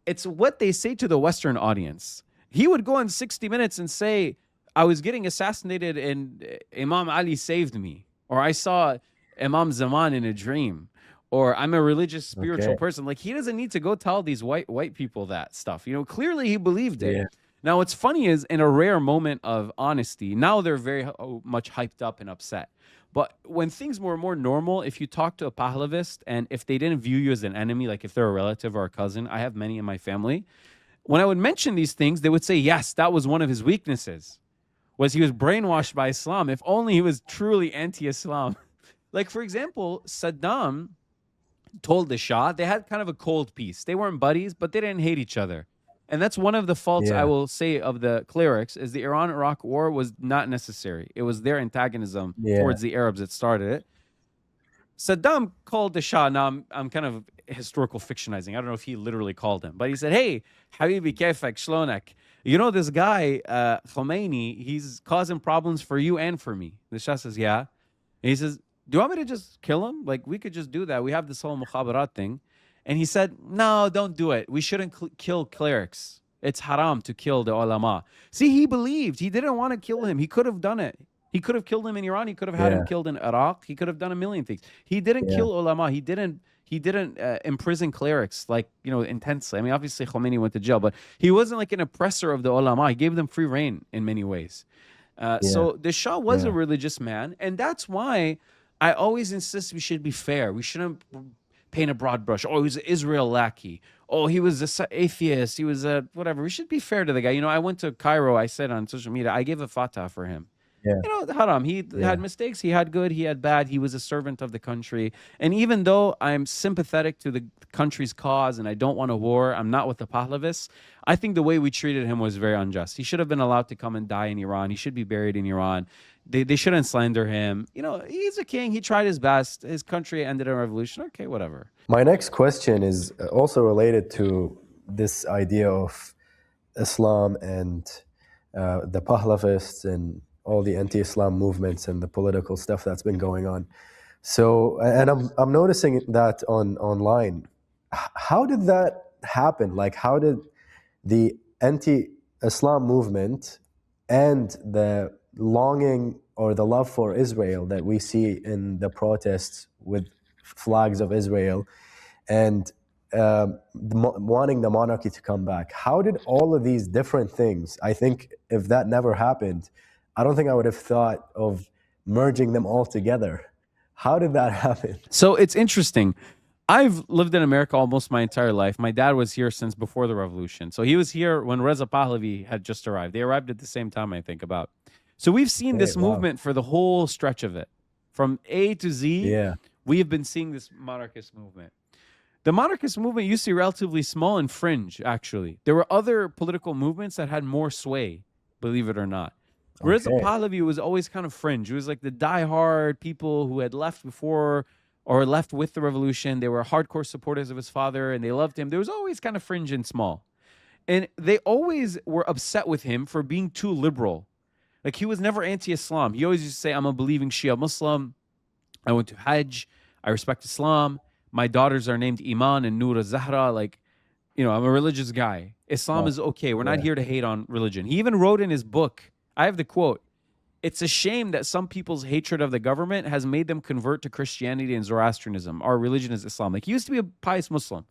It's what they say to the Western audience. He would go in 60 Minutes and say, I was getting assassinated and Imam Ali saved me. Or I saw Imam Zaman in a dream. Or I'm a religious, spiritual person. Like, he doesn't need to go tell these white people that stuff. Clearly he believed it. Yeah. Now, what's funny is, in a rare moment of honesty, now they're very much hyped up and upset. But when things were more normal, if you talk to a Pahlavist, and if they didn't view you as an enemy, like if they're a relative or a cousin, I have many in my family, when I would mention these things, they would say, yes, that was one of his weaknesses, was he was brainwashed by Islam. If only he was truly anti-Islam. Like, for example, Saddam told the Shah, they had kind of a cold peace. They weren't buddies, but they didn't hate each other. And that's one of the faults I will say of the clerics, is the Iran-Iraq war was not necessary. It was their antagonism towards the Arabs that started it. Saddam called the Shah. Now, I'm kind of historical fictionizing. I don't know if he literally called him, but he said, hey, Habibi Kaifak Shlonak. This guy, Khomeini, he's causing problems for you and for me. The Shah says, yeah. And he says, do you want me to just kill him? Like, we could just do that. We have this whole mukhabarat thing. And he said, no, don't do it. We shouldn't kill clerics. It's haram to kill the ulama. See, he believed. He didn't want to kill him. He could have done it. He could have killed him in Iran. He could have had him killed in Iraq. He could have done a million things. He didn't kill ulama. He didn't imprison clerics, like, intensely. I mean, obviously Khomeini went to jail, but he wasn't like an oppressor of the ulama. He gave them free reign in many ways. So the Shah was a religious man, and that's why I always insist we should be fair. We shouldn't paint a broad brush. Oh, he was an Israel lackey. Oh, he was an atheist. He was a whatever. We should be fair to the guy. I went to Cairo. I said on social media, I gave a fatah for him. Haram. He had mistakes. He had good. He had bad. He was a servant of the country. And even though I'm sympathetic to the country's cause and I don't want a war, I'm not with the Pahlavists, I think the way we treated him was very unjust. He should have been allowed to come and die in Iran. He should be buried in Iran. They shouldn't slander him. He's a king. He tried his best. His country ended a revolution. Okay, whatever. My next question is also related to this idea of Islam and the Pahlavists and all the anti-Islam movements and the political stuff that's been going on. So, and I'm noticing that online. How did that happen? Like, how did the anti-Islam movement and the longing or the love for Israel that we see in the protests with flags of Israel and wanting the monarchy to come back, how did all of these different things, I think if that never happened, I don't think I would have thought of merging them all together. How did that happen? So it's interesting. I've lived in America almost my entire life. My dad was here since before the revolution. So he was here when Reza Pahlavi had just arrived. They arrived at the same time, I think, about. So we've seen Okay, this wow. movement for the whole stretch of it. From A to Z, Yeah. we have been seeing this monarchist movement. The monarchist movement used to be relatively small and fringe, actually. There were other political movements that had more sway, believe it or not. Reza Okay. Pahlavi was always kind of fringe. It was like the diehard people who had left before or left with the revolution. They were hardcore supporters of his father and they loved him. There was always kind of fringe and small. And they always were upset with him for being too liberal. Like he was never anti-Islam. He always used to say, I'm a believing Shia Muslim. I went to Hajj. I respect Islam. My daughters are named Iman and Noor Zahra. Like, I'm a religious guy. Islam Wow. is okay. We're not Yeah. here to hate on religion. He even wrote in his book, I have the quote, it's a shame that some people's hatred of the government has made them convert to Christianity and Zoroastrianism. Our religion is Islam. Like he used to be a pious Muslim.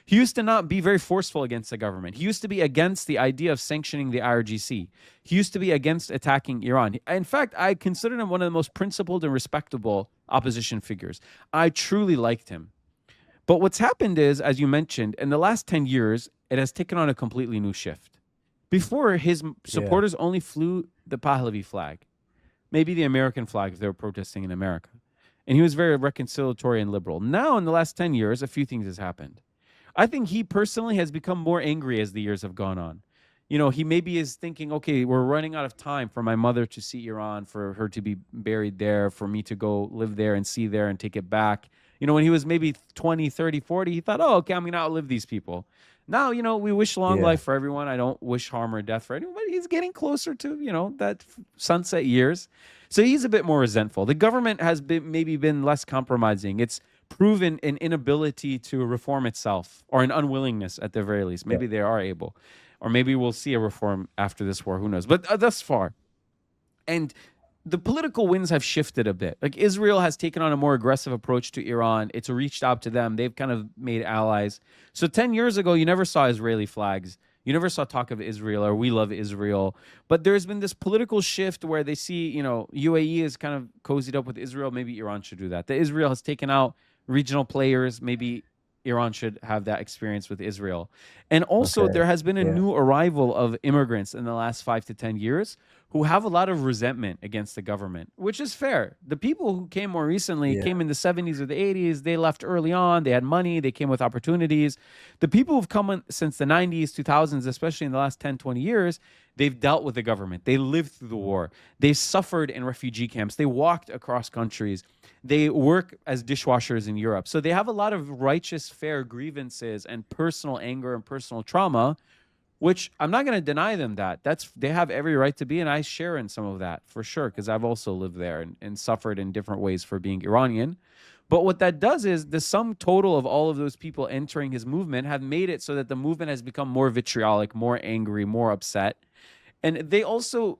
He used to not be very forceful against the government. He used to be against the idea of sanctioning the IRGC. He used to be against attacking Iran. In fact, I considered him one of the most principled and respectable opposition figures. I truly liked him. But what's happened is, as you mentioned, in the last 10 years, it has taken on a completely new shift. Before, his supporters only flew the Pahlavi flag, maybe the American flag if they were protesting in America. And he was very reconciliatory and liberal. Now, in the last 10 years, a few things has happened. I think he personally has become more angry as the years have gone on. He maybe is thinking, okay, we're running out of time for my mother to see Iran, for her to be buried there, for me to go live there and see there and take it back. When he was maybe 20, 30, 40, he thought, oh, okay, I'm going to outlive these people. Now, we wish long Yeah. life for everyone. I don't wish harm or death for anyone, but he's getting closer to, that sunset years. So he's a bit more resentful. The government has maybe been less compromising. It's proven an inability to reform itself, or an unwillingness at the very least. Maybe they are able, or maybe we'll see a reform after this war. Who knows? But thus far. And the political winds have shifted a bit. Like Israel has taken on a more aggressive approach to Iran. It's reached out to them. They've kind of made allies. So 10 years ago, you never saw Israeli flags. You never saw talk of Israel or we love Israel. But there's been this political shift where they see, UAE is kind of cozied up with Israel. Maybe Iran should do that. That Israel has taken out regional players. Maybe Iran should have that experience with Israel. And also, there has been a new arrival of immigrants in the last 5 to 10 years who have a lot of resentment against the government, which is fair. The people who came more recently came in the 70s or the 80s. They left early on. They had money. They came with opportunities. The people who've come in since the 90s, 2000s, especially in the last 10, 20 years, they've dealt with the government. They lived through the war. They suffered in refugee camps. They walked across countries. They work as dishwashers in Europe. So they have a lot of righteous, fair grievances and personal anger and personal trauma, which I'm not going to deny them that. They have every right to be, and I share in some of that for sure, because I've also lived there and suffered in different ways for being Iranian. But what that does is the sum total of all of those people entering his movement have made it so that the movement has become more vitriolic, more angry, more upset. And they also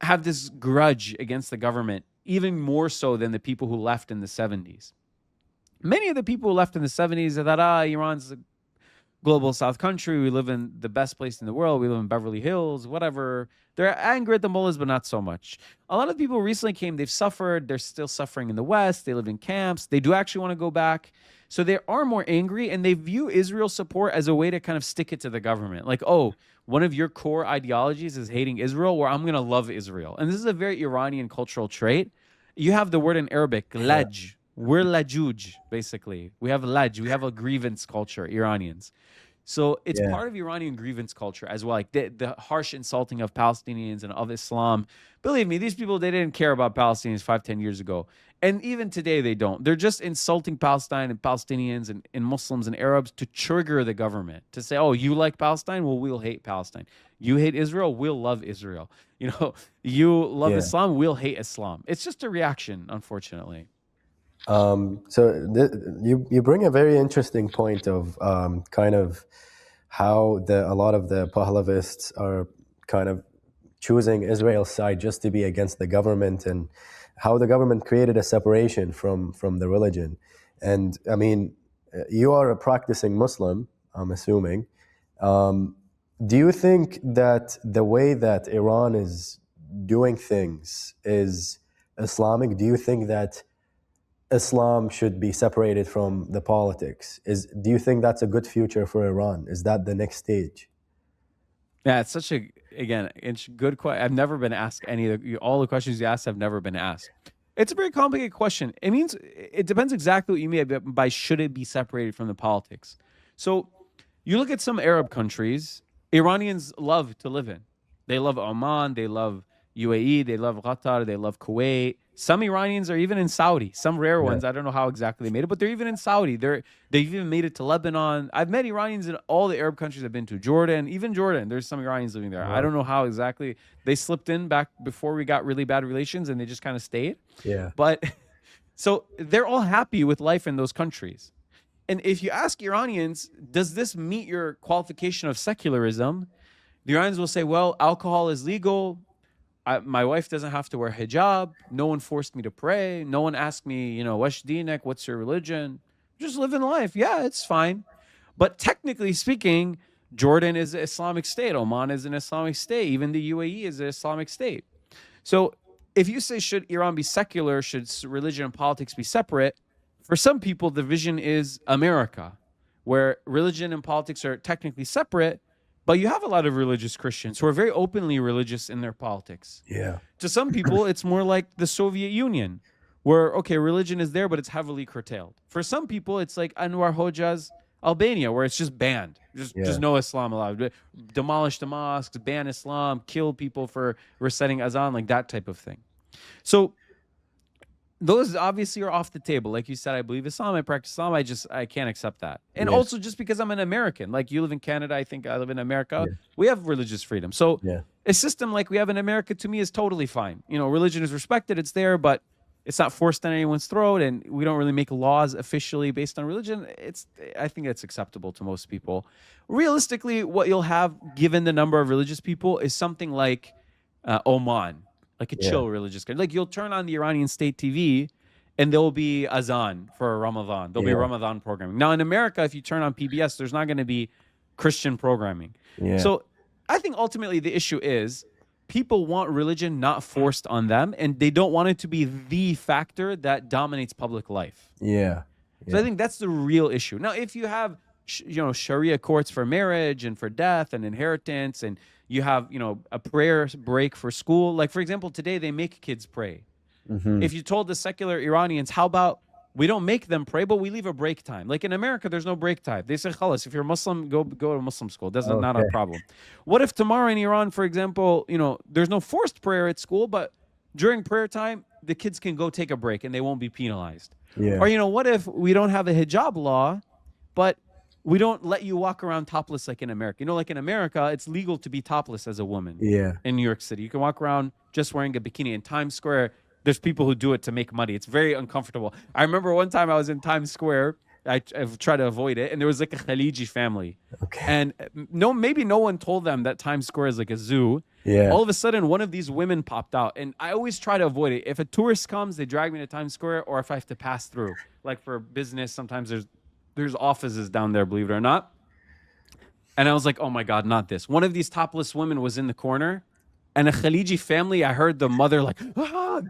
have this grudge against the government, even more so than the people who left in the 70s. Many of the people who left in the 70s are that, Iran's a global South country. We live in the best place in the world. We live in Beverly Hills, whatever. They're angry at the mullahs, but not so much. A lot of people recently came. They've suffered. They're still suffering in the West. They live in camps. They do actually want to go back. So they are more angry, and they view Israel's support as a way to kind of stick it to the government. Like, oh, one of your core ideologies is hating Israel, where I'm going to love Israel. And this is a very Iranian cultural trait. You have the word in Arabic, laj. We're lajuj, basically. We have laj. We have a grievance culture, Iranians. So it's part of Iranian grievance culture as well. Like the harsh insulting of Palestinians and of Islam. Believe me, these people, they didn't care about Palestinians 5, 10 years ago. And even today, they don't. They're just insulting Palestine and Palestinians and Muslims and Arabs to trigger the government. To say, oh, you like Palestine? Well, we'll hate Palestine. You hate Israel? We'll love Israel. You love Islam? We'll hate Islam. It's just a reaction, unfortunately. You bring a very interesting point of kind of how a lot of the Pahlavists are kind of choosing Israel's side just to be against the government, and how the government created a separation from the religion. And I mean, you are a practicing Muslim, I'm assuming. Do you think that the way that Iran is doing things is Islamic? Do you think that Islam should be separated from the politics. Do you think that's a good future for Iran? Is that the next stage? Yeah, it's such a again, it's good question. I've never been asked any of all the questions you asked. Have never been asked. It's a very complicated question. It means it depends exactly what you mean by should it be separated from the politics. So you look at some Arab countries, Iranians love to live in. They love Oman, they love UAE, they love Qatar, they love Kuwait. Some Iranians are even in Saudi. Some rare Yeah. ones. I don't know how exactly they made it, but they're even in Saudi. They've even made it to Lebanon. I've met Iranians in all the Arab countries I've been to. Jordan, even Jordan. There's some Iranians living there. I don't know how exactly they slipped in back before we got really bad relations, and they just kind of stayed. Yeah. But so they're all happy with life in those countries. And if you ask Iranians, does this meet your qualification of secularism? The Iranians will say, well, alcohol is legal. My wife doesn't have to wear hijab. No one forced me to pray. No one asked me, wash dinek, what's your religion? Just living life. Yeah, it's fine. But technically speaking, Jordan is an Islamic state. Oman is an Islamic state. Even the UAE is an Islamic state. So if you say, should Iran be secular? Should religion and politics be separate? For some people, the vision is America, where religion and politics are technically separate, but you have a lot of religious Christians who are very openly religious in their politics. Yeah. To some people, it's more like the Soviet Union, where, okay, religion is there, but it's heavily curtailed. For some people, it's like Anwar Hoxha's Albania, where it's just banned. Just no Islam allowed. Demolish the mosques, ban Islam, kill people for reciting azan, like that type of thing. So those obviously are off the table. Like you said, I believe Islam, I practice Islam. I can't accept that. And also just because I'm an American, like you live in Canada, I think I live in America, we have religious freedom. So a system like we have in America, to me, is totally fine. Religion is respected, it's there, but it's not forced down anyone's throat, and we don't really make laws officially based on religion. I think it's acceptable to most people. Realistically, what you'll have, given the number of religious people, is something like Oman. Like a chill religious country. Like you'll turn on the Iranian state TV and there will be azan for Ramadan. There'll be Ramadan programming. Now in America, if you turn on PBS, there's not going to be Christian programming. So I think ultimately the issue is people want religion not forced on them, and they don't want it to be the factor that dominates public life. So I think that's the real issue. Now, if you have Sharia courts for marriage and for death and inheritance, and you have, a prayer break for school. Like, for example, today they make kids pray. If you told the secular Iranians, how about we don't make them pray, but we leave a break time? Like in America, there's no break time. They say, khalas, if you're Muslim, go to Muslim school. Not a problem. What if tomorrow in Iran, for example, there's no forced prayer at school, but during prayer time, the kids can go take a break and they won't be penalized? Or, what if we don't have a hijab law, but we don't let you walk around topless like in America? Like in America, it's legal to be topless as a woman. In New York City, you can walk around just wearing a bikini. In Times Square, there's people who do it to make money. It's very uncomfortable. I remember one time I was in Times Square. I've tried to avoid it, and there was like a Khaliji family. And maybe no one told them that Times Square is like a zoo. All of a sudden, one of these women popped out, and I always try to avoid it. If a tourist comes, they drag me to Times Square, or if I have to pass through, like for business, sometimes there's offices down there, believe it or not. And I was like, oh my God, not this. One of these topless women was in the corner, and a Khaliji family, I heard the mother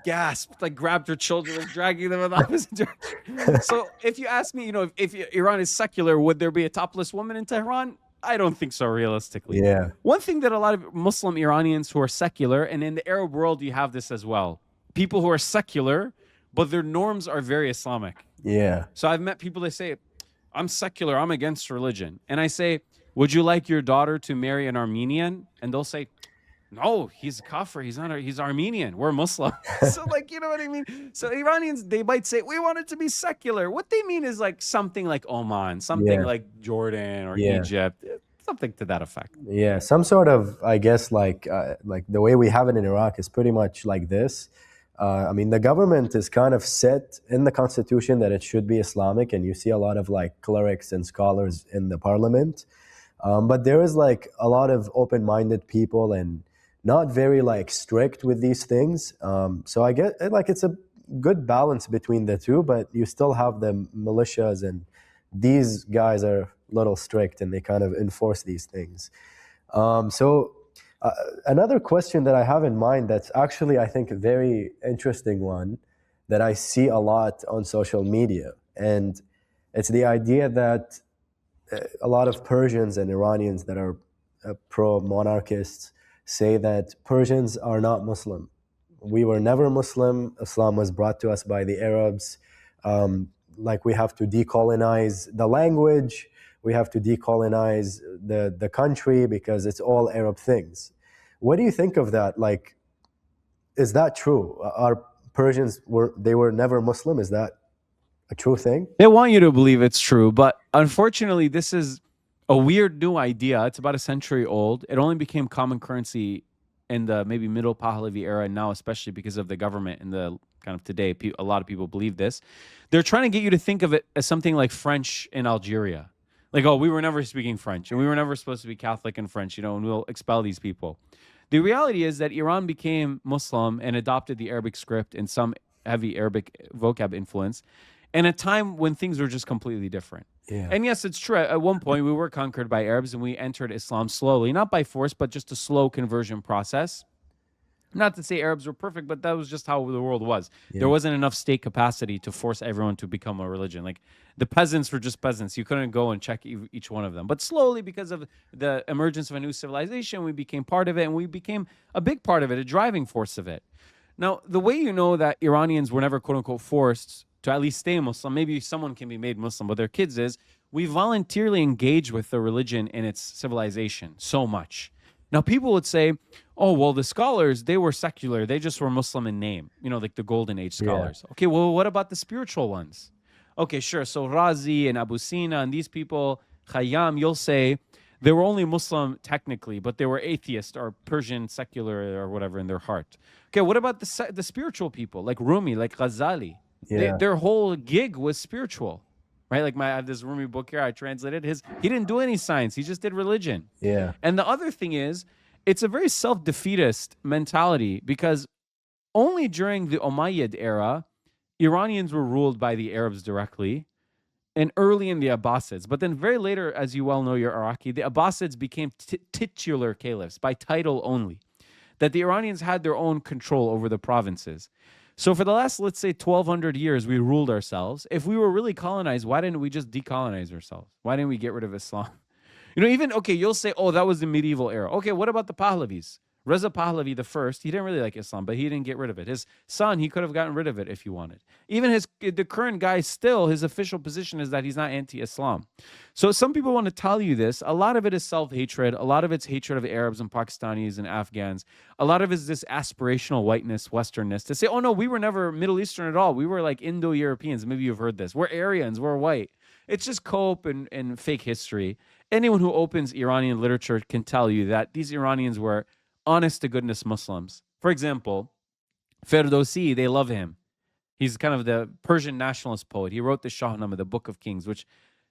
gasped, like grabbed her children, was dragging them in the opposite direction. So if you ask me, if Iran is secular, would there be a topless woman in Tehran? I don't think so, realistically. One thing that a lot of Muslim Iranians who are secular, and in the Arab world, you have this as well. People who are secular, but their norms are very Islamic. So I've met people that say, I'm secular, I'm against religion. And I say, would you like your daughter to marry an Armenian? And they'll say, no, he's a kafir, he's Armenian, we're Muslim. So like, you know what I mean? So Iranians, they might say, we want it to be secular. What they mean is like something like Oman, something like Jordan or Egypt, something to that effect. Some sort of, I guess, like the way we have it in Iraq is pretty much like this. I mean, the government is kind of set in the constitution that it should be Islamic, and you see a lot of like clerics and scholars in the parliament. But there is like a lot of open-minded people and not very like strict with these things. So I get like it's a good balance between the two, but you still have the militias, and these guys are a little strict and they kind of enforce these things. Another question that I have in mind that's actually, I think, a very interesting one that I see a lot on social media. And it's the idea that a lot of Persians and Iranians that are pro-monarchists say that Persians are not Muslim. We were never Muslim. Islam was brought to us by the Arabs. Like we have to decolonize the language. We have to decolonize the country because it's all Arab things. What do you think of that? Like, is that true? Are Persians were never Muslim? Is that a true thing? They want you to believe it's true, but unfortunately, this is a weird new idea. It's about a century old. It only became common currency in the maybe middle Pahlavi era, and now especially because of the government and the kind of today, a lot of people believe this. They're trying to get you to think of it as something like French in Algeria. Like, oh, we were never speaking French, and we were never supposed to be Catholic and French, and we'll expel these people. The reality is that Iran became Muslim and adopted the Arabic script and some heavy Arabic vocab influence in a time when things were just completely different. Yeah. And yes, it's true. At one point, we were conquered by Arabs and we entered Islam slowly, not by force, but just a slow conversion process. Not to say Arabs were perfect, but that was just how the world was. Yeah. There wasn't enough state capacity to force everyone to become a religion. Like the peasants were just peasants. You couldn't go and check each one of them. But slowly, because of the emergence of a new civilization, we became part of it, and we became a big part of it, a driving force of it. Now, the way you know that Iranians were never, quote unquote, forced to at least stay Muslim, maybe someone can be made Muslim, but their kids we voluntarily engage with the religion and its civilization so much. Now, people would say, oh, well, the scholars, they were secular. They just were Muslim in name, like the Golden Age scholars. Yeah. Okay, well, what about the spiritual ones? Okay, sure. So Razi and Abu Sina and these people, Khayyam, you'll say they were only Muslim technically, but they were atheist or Persian secular or whatever in their heart. Okay, what about the spiritual people like Rumi, like Ghazali? Yeah. Their whole gig was spiritual. Right, like I have this Rumi book here. I translated he didn't do any science. He just did religion. Yeah. And the other thing is, it's a very self-defeatist mentality because only during the Umayyad era, Iranians were ruled by the Arabs directly, and early in the Abbasids. But then very later, as you well know, you're Iraqi, the Abbasids became titular caliphs by title only. That the Iranians had their own control over the provinces. So for the last, let's say, 1,200 years, we ruled ourselves. If we were really colonized, why didn't we just decolonize ourselves? Why didn't we get rid of Islam? Okay, you'll say, oh, that was the medieval era. Okay, what about the Pahlavis? Reza Pahlavi the first, he didn't really like Islam, but he didn't get rid of it. His son, he could have gotten rid of it if he wanted. Even the current guy still, his official position is that he's not anti-Islam. So some people want to tell you this. A lot of it is self-hatred. A lot of it's hatred of Arabs and Pakistanis and Afghans. A lot of it is this aspirational whiteness, Westernness, to say, oh no, we were never Middle Eastern at all. We were like Indo-Europeans. Maybe you've heard this. We're Aryans, we're white. It's just cope and fake history. Anyone who opens Iranian literature can tell you that these Iranians were honest-to-goodness Muslims. For example, Ferdowsi, they love him. He's kind of the Persian nationalist poet. He wrote the Shahnameh, the Book of Kings, which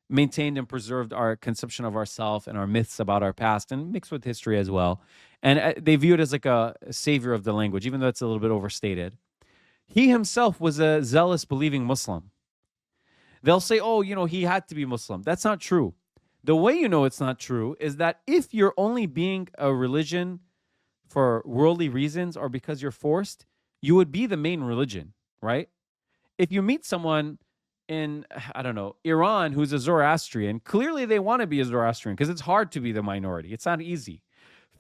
maintained and preserved our conception of ourselves and our myths about our past and mixed with history as well. And they view it as like a savior of the language, even though it's a little bit overstated. He himself was a zealous, believing Muslim. They'll say, oh, he had to be Muslim. That's not true. The way you know it's not true is that if you're only being a religion for worldly reasons or because you're forced, you would be the main religion, right? If you meet someone in, Iran who's a Zoroastrian, clearly they want to be a Zoroastrian because it's hard to be the minority. It's not easy.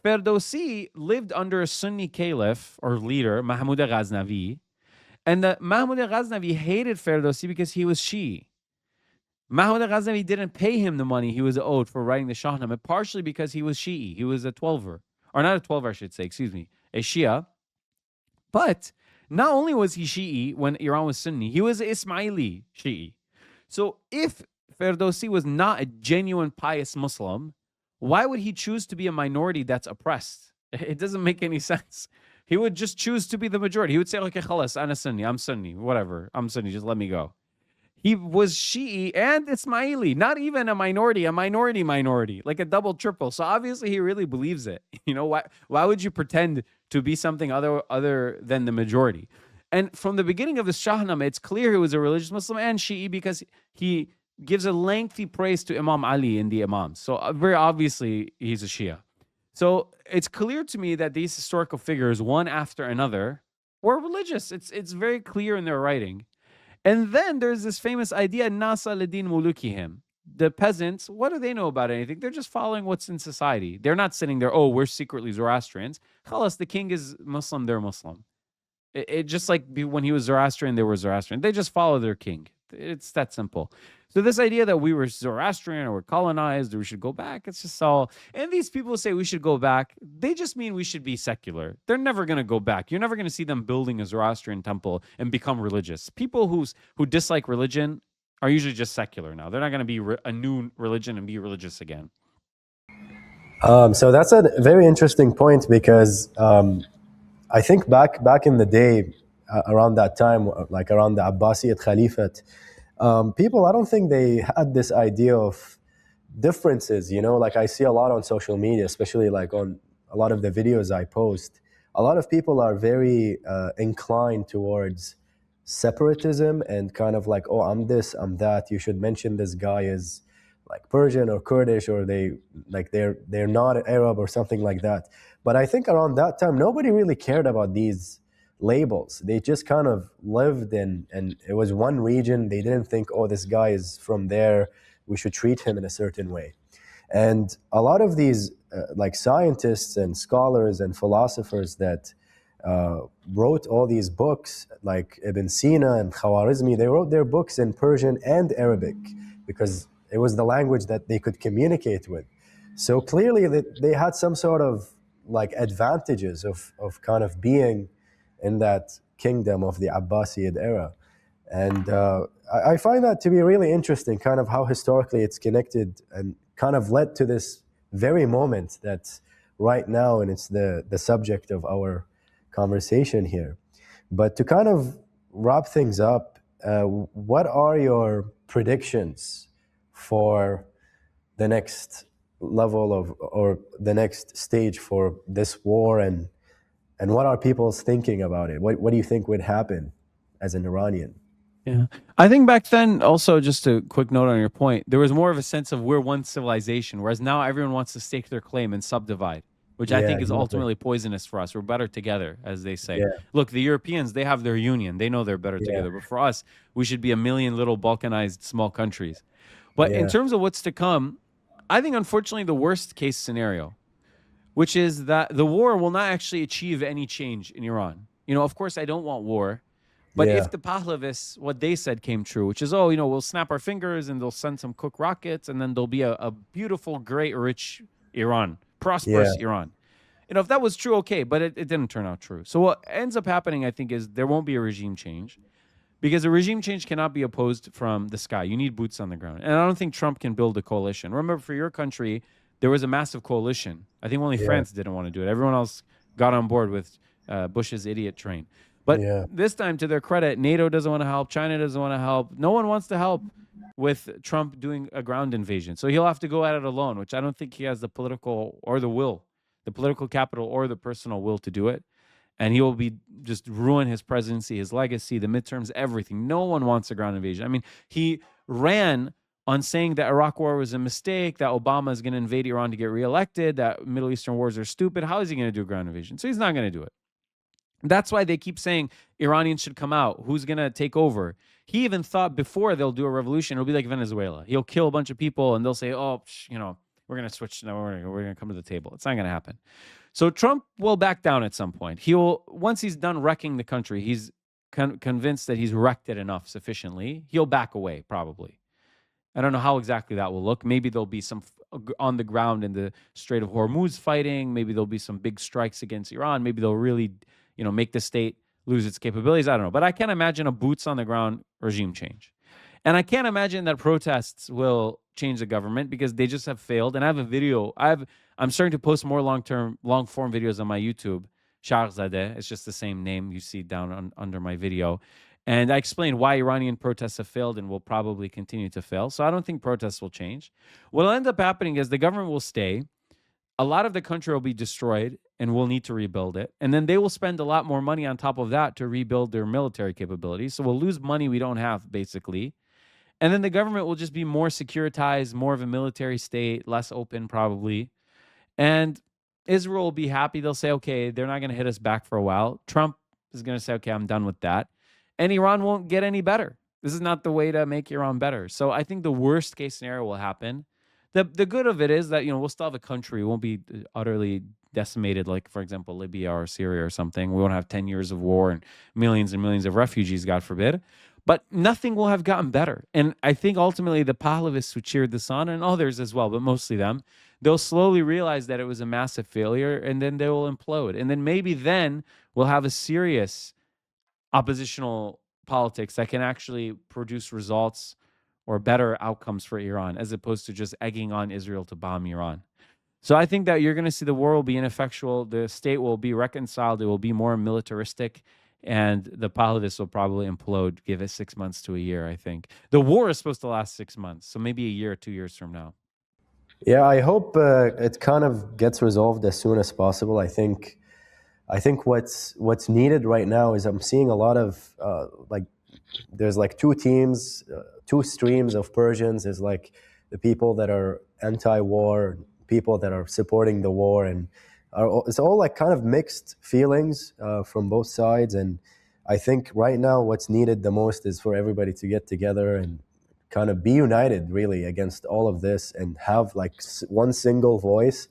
Ferdowsi lived under a Sunni caliph or leader, Mahmud Ghaznavi, and Mahmud Ghaznavi hated Ferdowsi because he was Shia. Mahmud Ghaznavi didn't pay him the money he was owed for writing the Shahnameh, partially because he was Shia. He was a 12er. Or not a 12er, I should say, a Shia. But not only was he Shi'i when Iran was Sunni, he was Ismaili Shi'i. So if Ferdowsi was not a genuine pious Muslim, why would he choose to be a minority that's oppressed? It doesn't make any sense. He would just choose to be the majority. He would say, okay, khalas, ana Sunni, I'm Sunni, whatever. I'm Sunni, just let me go. He was Shi'i and Ismaili, not even a minority, like a double triple. So obviously he really believes it. Why would you pretend to be something other than the majority? And from the beginning of the Shahnameh, it's clear he was a religious Muslim and Shi'i because he gives a lengthy praise to Imam Ali in the Imams. So very obviously he's a Shia. So it's clear to me that these historical figures, one after another, or religious. It's very clear in their writing. And then there's this famous idea, Nasa ledin mulukihim. The peasants, what do they know about anything? They're just following what's in society. They're not sitting there, oh, we're secretly Zoroastrians. Khalas, the king is Muslim, they're Muslim. It just like when he was Zoroastrian, they were Zoroastrian. They just follow their king. It's that simple. So this idea that we were Zoroastrian or we're colonized or we should go back, it's just all. And these people say we should go back. They just mean we should be secular. They're never going to go back. You're never going to see them building a Zoroastrian temple and become religious. People who dislike religion are usually just secular now. They're not going to be a new religion and be religious again. So that's a very interesting point because I think back in the day, around that time, like around the Abbasid Caliphate, people, I don't think they had this idea of differences, you know, like I see a lot on social media, especially like on a lot of the videos I post. A lot of people are very inclined towards separatism and kind of like, oh, I'm this, I'm that. You should mention this guy is like Persian or Kurdish, or they're not Arab or something like that. But I think around that time, nobody really cared about these labels. They just kind of lived in, and it was one region. They didn't think, oh, this guy is from there, we should treat him in a certain way. And a lot of these like scientists and scholars and philosophers that wrote all these books, like Ibn Sina and Khwarizmi, they wrote their books in Persian and Arabic because it was the language that they could communicate with. So clearly that they had some sort of like advantages of kind of being in that kingdom of the Abbasid era. And I find that to be really interesting, kind of how historically it's connected and kind of led to this very moment that's right now, and it's the subject of our conversation here. But to kind of wrap things up, what are your predictions for the next level of, or the next stage for this war, and what are people thinking about it? What do you think would happen as an Iranian? Yeah. I think back then, also, just a quick note on your point, there was more of a sense of we're one civilization, whereas now everyone wants to stake their claim and subdivide, which I think is ultimately poisonous for us. We're better together, as they say. Yeah. Look, the Europeans, they have their union. They know they're better together. But for us, we should be a million little balkanized small countries. But in terms of what's to come, I think, unfortunately, the worst case scenario, which is that the war will not actually achieve any change in Iran. You know, of course, I don't want war. But if the Pahlavists, what they said came true, which is, oh, you know, we'll snap our fingers and they'll send some cook rockets and then there'll be a beautiful, great, rich Iran, prosperous Iran. You know, if that was true, okay, but it didn't turn out true. So what ends up happening, I think, is there won't be a regime change because a regime change cannot be opposed from the sky. You need boots on the ground. And I don't think Trump can build a coalition. Remember, for your country, there was a massive coalition. I think only France didn't want to do it. Everyone else got on board with Bush's idiot train. But this time, to their credit, NATO doesn't want to help. China doesn't want to help. No one wants to help with Trump doing a ground invasion. So he'll have to go at it alone, which I don't think he has the political or the will, the political capital or the personal will to do it. And he will be just ruin his presidency, his legacy, the midterms, everything. No one wants a ground invasion. I mean, he ran on saying that Iraq war was a mistake, that Obama is going to invade Iran to get reelected, that Middle Eastern wars are stupid. How is he going to do a ground invasion? So he's not going to do it. That's why they keep saying Iranians should come out. Who's going to take over? He even thought before they'll do a revolution, it'll be like Venezuela. He'll kill a bunch of people and they'll say, oh, you know, we're going to switch. No, we're going to come to the table. It's not going to happen. So Trump will back down at some point. Once he's done wrecking the country, he's convinced that he's wrecked it enough sufficiently, he'll back away probably. I don't know how exactly that will look. Maybe there'll be some on the ground in the Strait of Hormuz fighting. Maybe there'll be some big strikes against Iran. Maybe they'll really, you know, make the state lose its capabilities. I don't know. But I can't imagine a boots on the ground regime change. And I can't imagine that protests will change the government because they just have failed. And I have a video. I'm starting to post more long form videos on my YouTube, Sharghzadeh. It's just the same name you see down under my video. And I explained why Iranian protests have failed and will probably continue to fail. So I don't think protests will change. What will end up happening is the government will stay. A lot of the country will be destroyed and we'll need to rebuild it. And then they will spend a lot more money on top of that to rebuild their military capabilities. So we'll lose money we don't have, basically. And then the government will just be more securitized, more of a military state, less open probably. And Israel will be happy. They'll say, okay, they're not going to hit us back for a while. Trump is going to say, okay, I'm done with that. And Iran won't get any better. This is not the way to make Iran better. So I think the worst case scenario will happen. The good of it is that, we'll still have a country. We won't be utterly decimated like, for example, Libya or Syria or something. We won't have 10 years of war and millions of refugees, God forbid. But nothing will have gotten better. And I think ultimately the Pahlavists who cheered this on, and others as well, but mostly them, they'll slowly realize that it was a massive failure, and then they will implode. And then maybe then we'll have a serious oppositional politics that can actually produce results or better outcomes for Iran, as opposed to just egging on Israel to bomb Iran. So I think that you're going to see the war will be ineffectual. The state will be reconciled. It will be more militaristic. And the Pahlavists will probably implode. Give it 6 months to a year, I think. The war is supposed to last 6 months. So maybe a year, 2 years from now. Yeah, I hope it kind of gets resolved as soon as possible. I think what's needed right now is I'm seeing a lot of there's like two teams, two streams of Persians. There's like the people that are anti-war, people that are supporting the war, and it's all like kind of mixed feelings from both sides. And I think right now what's needed the most is for everybody to get together and kind of be united really against all of this and have like one single voice,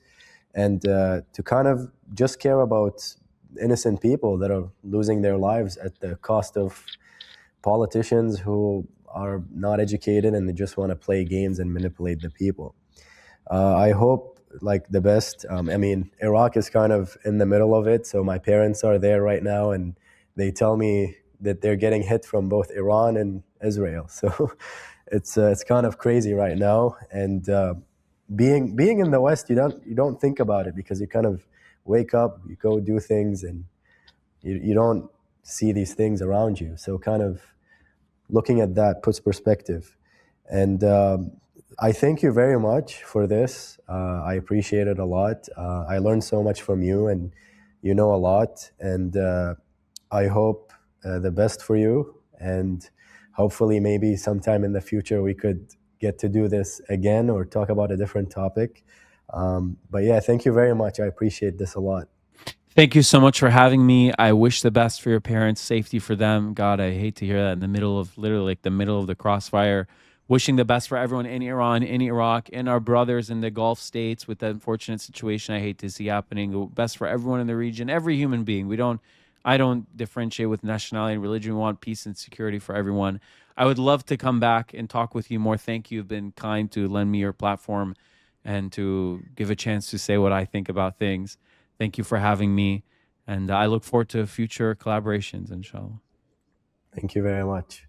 and to kind of just care about innocent people that are losing their lives at the cost of politicians who are not educated and they just want to play games and manipulate the people. I hope like the best. I mean, Iraq is kind of in the middle of it, so my parents are there right now, and they tell me that they're getting hit from both Iran and Israel. So it's kind of crazy right now. And being in the West, you don't think about it because you kind of wake up, you go do things, and you don't see these things around you. So kind of looking at that puts perspective. And I thank you very much for this. I appreciate it a lot. I learned so much from you, and you know a lot. And I hope the best for you. And hopefully maybe sometime in the future we could get to do this again or talk about a different topic. But yeah, thank you very much. I appreciate this a lot. Thank you so much for having me. I wish the best for your parents, safety for them. God, I hate to hear that in the middle of literally like the middle of the crossfire. Wishing the best for everyone in Iran, in Iraq, and our brothers in the Gulf states with the unfortunate situation I hate to see happening. The best for everyone in the region, every human being. I don't differentiate with nationality and religion. We want peace and security for everyone. I would love to come back and talk with you more. Thank you. You've been kind to lend me your platform and to give a chance to say what I think about things. Thank you for having me. And I look forward to future collaborations, inshallah. Thank you very much.